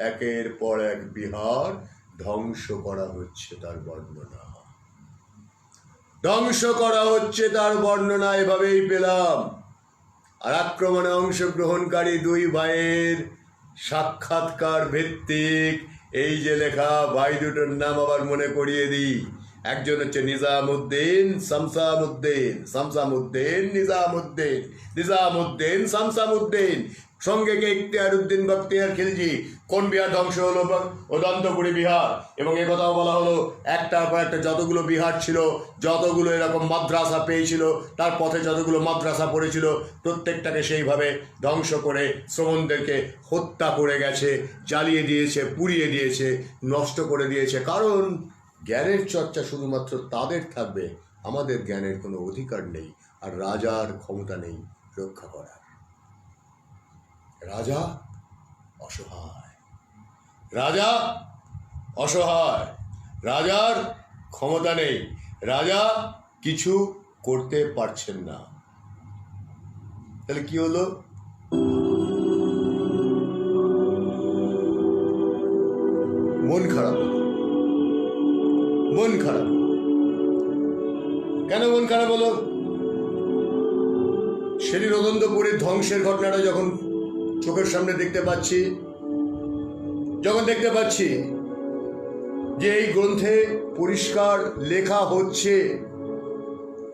একের পর এক বিহার ধ্বংস করা হচ্ছে, তার বর্ণনা ধ্বংস করা হচ্ছে, তার বর্ণনা এভাবেই পেলাম। আর আক্রমণে অংশগ্রহণকারী 2 ভাইয়ের সাক্ষাৎকার ভিত্তিক এই যে লেখা, ভাই দুটোর নাম আবার মনে করিয়ে দিই। একজন হচ্ছে নিজামুদ্দিন শামসামুদ্দিন, শামসামুদ্দিন নিজামুদ্দিন, নিজামুদ্দিন শামসামুদ্দিন, সঙ্গে কে ইখতিয়ারউদ্দিন বখতিয়ার খিলজি। কোন বিহার ধ্বংস হলো? অদন্তপুরী বিহার। এবং এ কথাও বলা হলো একটার পর একটা যতগুলো বিহার ছিল, যতগুলো এরকম মাদ্রাসা পেয়েছিল, তার পথে যতগুলো মাদ্রাসা পড়েছিল, প্রত্যেকটাকে সেইভাবে ধ্বংস করে শ্রমণদেরকে হত্যা করে গেছে, জ্বালিয়ে দিয়েছে, পুড়িয়ে দিয়েছে, নষ্ট করে দিয়েছে। কারণ জ্ঞানের চর্চা শুধুমাত্র তাদের থাকবে, আমাদের জ্ঞানের কোনো অধিকার নেই, আর রাজার ক্ষমতা নেই রক্ষা করার। রাজা অসহায়, রাজা অসহায়, রাজার ক্ষমতা নেই, রাজা কিছু করতে পারছেন না। তাহলে কি হলো? মন খারাপ, মন খারাপ। কেন মন খারাপ হলো? সেদিন অদন্তপুরের ধ্বংসের ঘটনাটা যখন চোখের সামনে দেখতে পাচ্ছি, যখন দেখতে পাচ্ছি যে এই গ্রন্থে পরিষ্কার লেখা হচ্ছে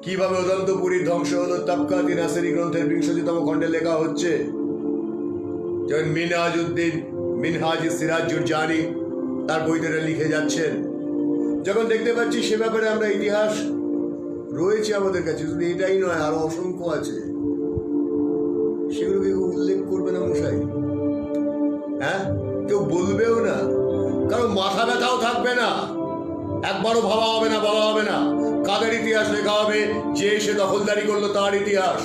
কিভাবে অদন্তপুরী ধ্বংস হলো, তাবকাত-ই নাসিরী গ্রন্থের 20তম খণ্ডে লেখা হচ্ছে, যেমন মিনহাজ-ই-সিরাজ জুরজানি তার বইতে লিখে যাচ্ছেন, যখন দেখতে পাচ্ছি সে ব্যাপারে আমরা ইতিহাস রয়েছে আমাদের কাছে, শুধু এটাই নয় আরো অসংখ্য আছে, সেগুলোকে কেউ উল্লেখ করবে না মশাই, হ্যাঁ, কেউ বলবেও না, কারণ মাথা ব্যথাও থাকবে না, একবারও ভাবা হবে না, বলা হবে না। কাদের ইতিহাস লেখা হবে? যে সে দখলদারি করলো তার ইতিহাস,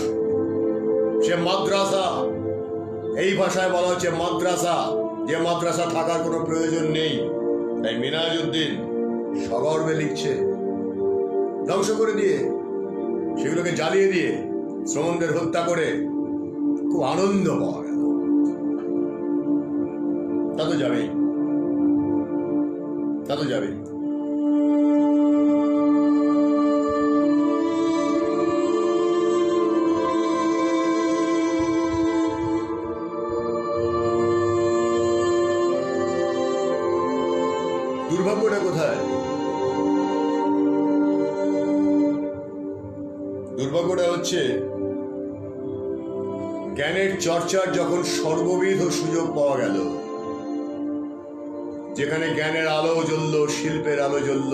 সে মাদ্রাসা, এই ভাষায় বলা হচ্ছে মাদ্রাসা, যে মাদ্রাসা থাকার কোনো প্রয়োজন নেই। তাই মিনহাজউদ্দিন সগর্বে লিখছে, ধ্বংস করে দিয়ে, সেগুলোকে জ্বালিয়ে দিয়ে, শ্রমণদের হত্যা করে খুব আনন্দ পাওয়া গেল। তা তো যাবেই, তা তো যাবেই। দুর্ভাগ্যটা কোথায়? দুর্ভাগ্যটা হচ্ছে জ্ঞানের চর্চার যখন সর্ববিধ সুযোগ পাওয়া গেল, যেখানে জ্ঞানের আলো জ্বলল, শিল্পের আলো জ্বলল,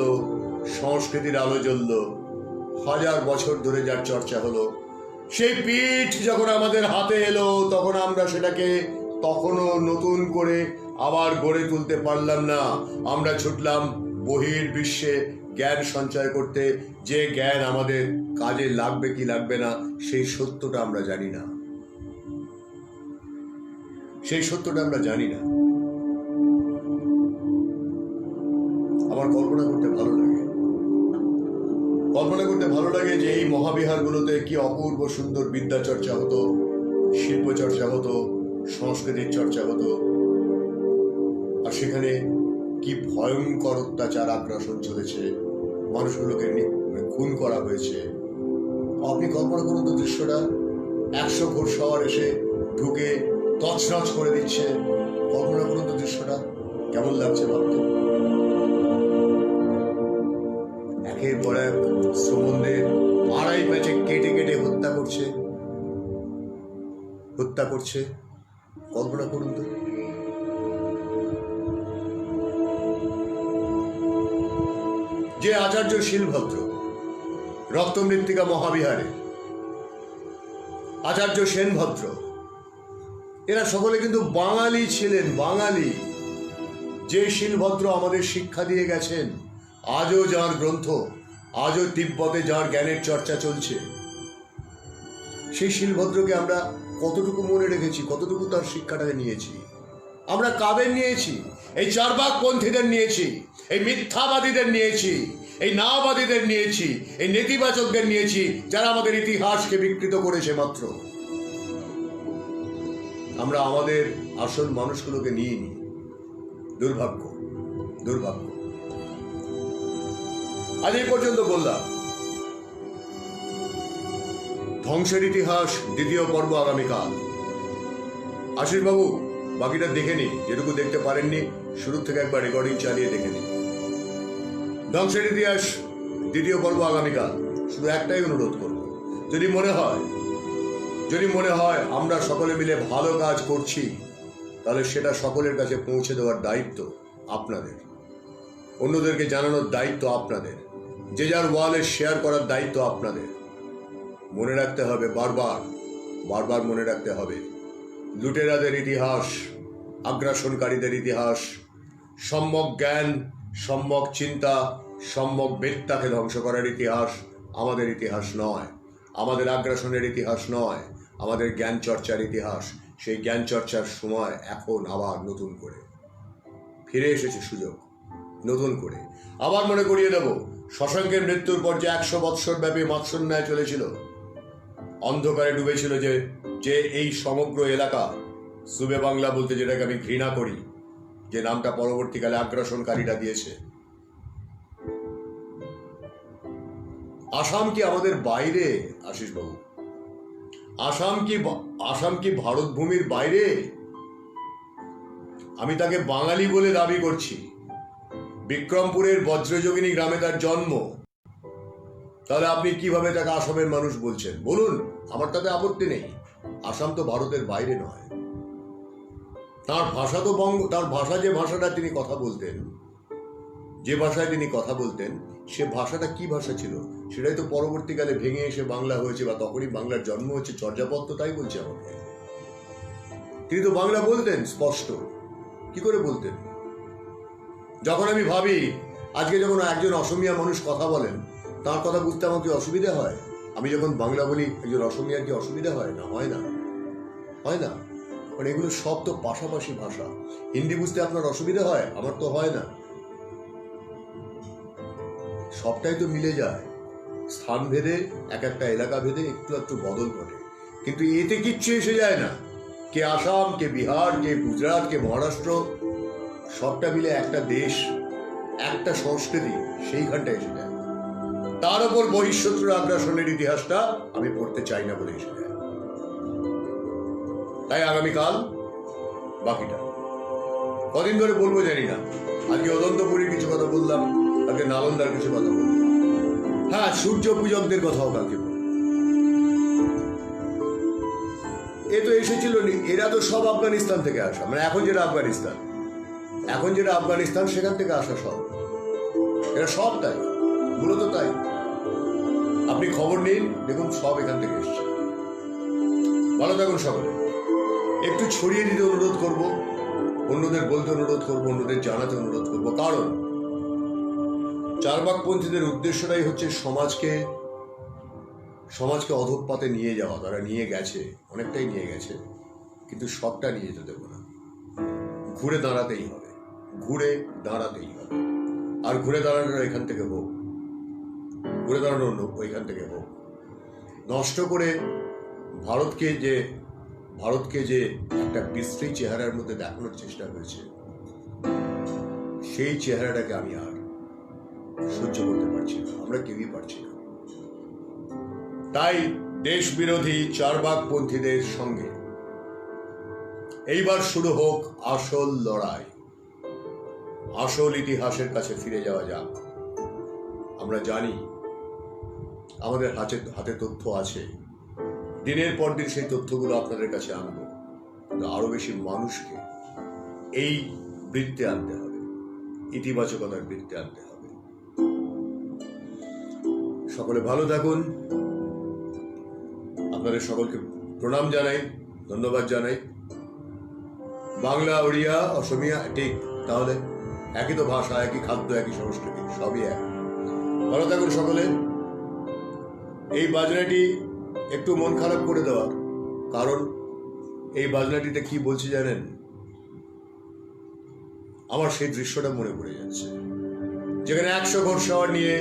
সংস্কৃতির আলো জ্বলল, 1000 বছর ধরে যার চর্চা হলো, সেই পীঠ যখন আমাদের হাতে এলো, তখন আমরা সেটাকে তখনও নতুন করে আবার গড়ে তুলতে পারলাম না। আমরা ছুটলাম বহির্বিশ্বে জ্ঞান সঞ্চয় করতে, যে জ্ঞান আমাদের কাজে লাগবে কি লাগবে না সেই সত্যটা আমরা জানি না, সেই সত্যটা আমরা জানি না। আমার কল্পনা করতে ভালো লাগে, কল্পনা করতে ভালো লাগে যে এই মহাবিহারগুলোতে কি অপূর্ব সুন্দর বিদ্যা চর্চা হতো, শিল্প চর্চা হতো, সংস্কৃতির চর্চা হতো, আর সেখানে কি ভয়ঙ্কর অত্যাচার আগ্রাসন চলেছে, মানুষগুলোকে খুন করা হয়েছে। আপনি কল্পনা করুন তো দৃশ্যটা, 100 ঘোড়সওয়ার এসে ঢুকে তছনছ করে দিচ্ছে। কল্পনা করুন তো দৃশ্যটা কেমন লাগছে ভাবতে। একের পর এক শ্রমণদের আড়াই প্যাচে কেটে কেটে হত্যা করছে, হত্যা করছে। কল্পনা করুন তো। যে আচার্য শিলভদ্র রক্তমৃত্তিকা মহাবিহারে, আচার্য সেনভদ্র, এরা সকলে কিন্তু বাঙালি ছিলেন, বাঙালি। যে শিলভদ্র আমাদের শিক্ষা দিয়ে গেছেন, আজও যার গ্রন্থ, আজও তিব্বতে যার জ্ঞানের চর্চা চলছে, সেই শিলভদ্রকে আমরা কতটুকু মনে রেখেছি, কতটুকু তার শিক্ষাটাকে নিয়েছি। আমরা কাদের নিয়েছি? এই চারবাকপন্থীদের নিয়েছি, এই মিথ্যাবাদীদের নিয়েছি, এই নাবাদীদের নিয়েছি, এই নেতিবাচকদের নিয়েছি, যারা আমাদের ইতিহাসকে বিকৃত করেছে মাত্র। আমরা আমাদের আসল মানুষগুলোকে নিইনি। দুর্ভাগ্য, দুর্ভাগ্য। আজ এই পর্যন্ত বললাম। ধ্বংসের ইতিহাস দ্বিতীয় পর্ব আগামীকাল। আশিস বাবু বাকিটা দেখে নিন, যেটুকু দেখতে পারেননি শুরু থেকে একবার রেকর্ডিং চালিয়ে দেখে নিন। ধ্বংসের ইতিহাস দ্বিতীয় পর্ব আগামীকাল। শুধু একটাই অনুরোধ করব, যদি মনে হয় আমরা সকলে মিলে ভালো কাজ করছি, তাহলে সেটা সকলের কাছে পৌঁছে দেওয়ার দায়িত্ব আপনাদের, অন্যদেরকে জানানোর দায়িত্ব আপনাদের, যে যার ওয়ালে শেয়ার করার দায়িত্ব আপনাদের। মনে রাখতে হবে, বারবার মনে রাখতে হবে, লুটেরাদের ইতিহাস, আগ্রাসনকারীদের ইতিহাস, সম্যক জ্ঞান, সম্যক চিন্তা, সম্যক বেত্তাকে ধ্বংস করার ইতিহাস আমাদের ইতিহাস নয়, আমাদের আগ্রাসনের ইতিহাস নয়, আমাদের জ্ঞান চর্চার ইতিহাস। সেই জ্ঞান চর্চার সময় এখন আবার নতুন করে ফিরে এসেছে সুযোগ। নতুন করে আবার মনে করিয়ে দেব, শশাঙ্কের মৃত্যুর পর যে 100 বৎসর ব্যাপী মাৎসন্যায় চলেছিল, অন্ধকারে ডুবেছিল যে এই সমগ্র এলাকা, সুবে বাংলা বলতে যেটাকে আমি ঘৃণা করি, যে নামটা পরবর্তীকালে আগ্রাসনকারীরা দিয়েছে। আসাম কি আমাদের বাইরে আশিস বাবু? আসাম কি ভারত ভূমির বাইরে? আমি তাকে বাঙালি বলে দাবি করছি। বিক্রমপুরের বজ্রযোগিনী গ্রামে তার জন্ম, তাহলে আপনি কিভাবে তাকে আসামের মানুষ বলছেন? বলুন, আমার তাতে আপত্তি নেই। আসাম তো ভারতের বাইরে নয়। তার ভাষা তো তার ভাষা, যে ভাষাটা তিনি কথা বলতেন, যে ভাষায় তিনি কথা বলতেন, সে ভাষাটা কি ভাষা ছিল? সেটাই তো পরবর্তীকালে ভেঙে এসে বাংলা হয়েছে, বা তখনই বাংলার জন্ম হচ্ছে। চর্যাপদ তাই বলছে আমাকে। তিনি তো বাংলা বলতেন স্পষ্ট। কি করে বলতেন? যখন আমি ভাবি, আজকে যখন একজন অসমিয়া মানুষ কথা বলেন, তার কথা বুঝতে আমার কি অসুবিধা হয়? আমি যখন বাংলা বলি, একজন অসমিয়ার কি অসুবিধা হয়? না, হয় না, হয় না। মানে এগুলো সব তো পাশাপাশি ভাষা। হিন্দি বুঝতে আপনার অসুবিধা হয়? আমার তো হয় না। সবটাই তো মিলে যায়। স্থান ভেদে, এক একটা এলাকা ভেদে একটু একটু বদল ঘটে, কিন্তু এতে কিচ্ছু এসে যায় না। কে আসাম, কে বিহার, কে গুজরাট, কে মহারাষ্ট্র, সবটা মিলে একটা দেশ, একটা সংস্কৃতি, সেইখানটা এসে যায়। তার উপর বহিঃশত্রুর আগ্রাসনের ইতিহাসটা আমি পড়তে চাই না বলে এসে যায়। তাই আগামীকাল বাকিটা কদিন ধরে বলবো জানি না। আজকে অদন্তপুরীর কিছু কথা বললাম, আজকে নালন্দার কিছু কথা বললাম। হ্যাঁ, সূর্য পূজকদের কথাও কালকে বলব। এ তো এসেছিল, এরা তো সব আফগানিস্তান থেকে আসা, মানে এখন যেটা আফগানিস্তান সেখান থেকে আসা সব, এরা সব তাই, মূলত তাই। আপনি খবর নিন, দেখুন সব এখান থেকে এসছে। ভালো থাকুন সকলে। একটু ছড়িয়ে দিতে অনুরোধ করব, অন্যদের বলতে অনুরোধ করব, অন্যদের জানাতে অনুরোধ করব। কারণ চারবাকপন্থীদের উদ্দেশ্যটাই হচ্ছে সমাজকে অধঃপাতে নিয়ে যাওয়া। তারা নিয়ে গেছে, অনেকটাই নিয়ে গেছে, কিন্তু সবটা নিয়ে যেতে দেবো না। ঘুরে দাঁড়াতেই হবে। আর ঘুরে দাঁড়ানোর এখান থেকে হোক, ওইখান থেকে হোক। নষ্ট করে ভারতকে যে একটা বিশ্রী চেহারার মধ্যে দেখানোর চেষ্টা হয়েছে, সেই চেহারাটাকে আমি আর সহ্য করতে পারছি না, আমরা কেউই পারছি না। তাই দেশ বিরোধী চারবাকপন্থীদের সঙ্গে এইবার শুরু হোক আসল লড়াই। আসল ইতিহাসের কাছে ফিরে যাওয়া যাক। আমরা জানি, আমাদের হাতে তথ্য আছে। দিনের পর দিন সেই তথ্যগুলো আপনাদের কাছে আনবো, কিন্তু আরো বেশি মানুষকে এই বৃত্তে আনতে হবে, ইতিবাচকতার বৃত্তে আনতে হবে। সকলে ভালো থাকুন। আপনাদের সকলকে প্রণাম জানাই, ধন্যবাদ জানাই। বাংলা, ওড়িয়া, অসমিয়া ঠিক, তাহলে একই তো ভাষা, একই খাদ্য, একই সংস্কৃতি, সবই এক। ভালো থাকুন সকলে। এই বাজনাটি একটু মন খারাপ করে দেওয়ার কারণ, এই বাজনাটিতে কি বলছি জানেন? আমার সেই দৃশ্যটা মনে পড়ে যাচ্ছে, যেখানে 100 ঘোড়সওয়ার নিয়ে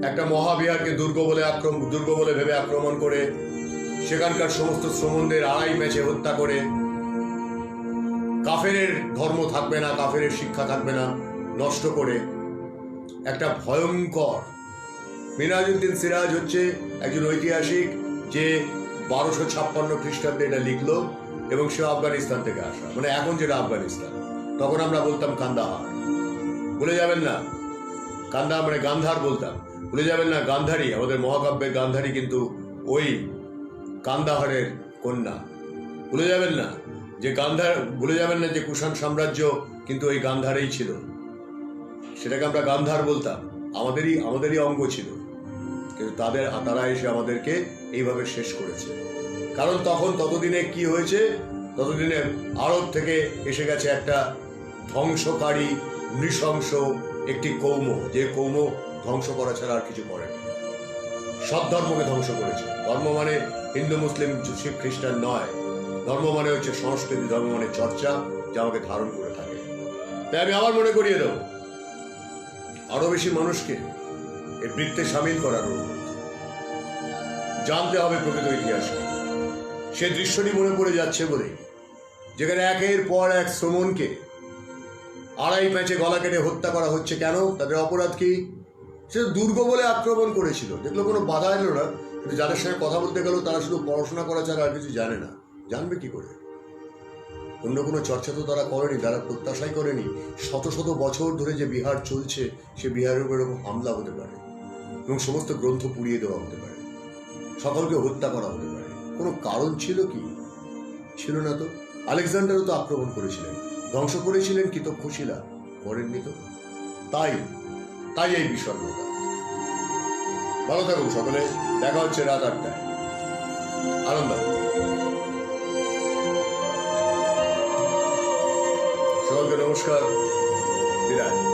একটা মহাবিহারকে দুর্গ বলে ভেবে আক্রমণ করে, সেখানকার সমস্ত শ্রমণদের আড়াই ম্যাচে হত্যা করে, কাফেরের ধর্ম থাকবে না, কাফেরের শিক্ষা থাকবে না, নষ্ট করে একটা ভয়ঙ্কর। মিনহাজউদ্দিন সিরাজ হচ্ছে একজন ঐতিহাসিক, যে 1256 খ্রিস্টাব্দে এটা লিখলো, এবং সে আফগানিস্তান থেকে আসা, মানে এখন যেটা আফগানিস্তান, তখন আমরা বলতাম কান্দাহার, ভুলে যাবেন না। কান্দাহার মানে গান্ধার বলতাম। ভুলে যাবেন না, গান্ধারী, আমাদের মহাকাব্যের গান্ধারী কিন্তু ওই কান্দাহারের কন্যা। ভুলে যাবেন না ভুলে যাবেন না যে কুষাণ সাম্রাজ্য কিন্তু ওই গান্ধারেই ছিল। সেটাকে আমরা গান্ধার বলতাম, আমাদেরই অঙ্গ ছিল, কিন্তু তারা এসে আমাদেরকে এইভাবে শেষ করেছে। কারণ ততদিনে কি হয়েছে, ততদিনে আরব থেকে এসে গেছে একটা ধ্বংসকারী নৃশংস একটি কৌম, যে কৌম ধ্বংস করা ছাড়া আর কিছু করেনি। সব ধর্মকে ধ্বংস করেছে। ধর্ম মানে হিন্দু, মুসলিম, শিখ, খ্রিস্টান নয়। ধর্ম মানে হচ্ছে সংস্কৃতি, ধর্ম মানে চর্চা, যা আমাকে ধারণ করে থাকে। তাই আমি আবার মনে করিয়ে দেব, আরো বেশি মানুষকে এই বৃত্তে সামিল করার অনুরোধ। জানতে হবে প্রকৃত ইতিহাসকে। সে দৃশ্যটি মনে পড়ে যাচ্ছে বলে, যেখানে একের পর এক শ্রমণকে আড়াই প্যাঁচে গলা কেটে হত্যা করা হচ্ছে। কেন? তাদের অপরাধ কি? সে দুর্গ বলে আক্রমণ করেছিল, দেখলো কোনো বাধা এলো না। কিন্তু যাদের সঙ্গে কথা বলতে গেল তারা শুধু পড়াশোনা করা ছাড়া আর কিছু জানে না। জানবে কি করে? অন্য কোনো চর্চা তো তারা করেনি, তারা প্রত্যাশাই করেনি শত শত বছর ধরে যে বিহার চলছে, সে বিহারের উপর এরকম হামলা হতে পারে এবং সমস্ত গ্রন্থ পুড়িয়ে দেওয়া হতে পারে, সকলকে হত্যা করা হতে পারে। কোনো কারণ ছিল কি? ছিল না তো। আলেকজান্ডারও তো আক্রমণ করেছিলেন, ধ্বংস করেছিলেন, কি তো খুশিলা করেননি তো। তাই এই বিষণ্ণতা। ভালো থাকুন সকলে, দেখা হচ্ছে রাত 8টায়। আনন্দ। সকলকে নমস্কার, বিদায়।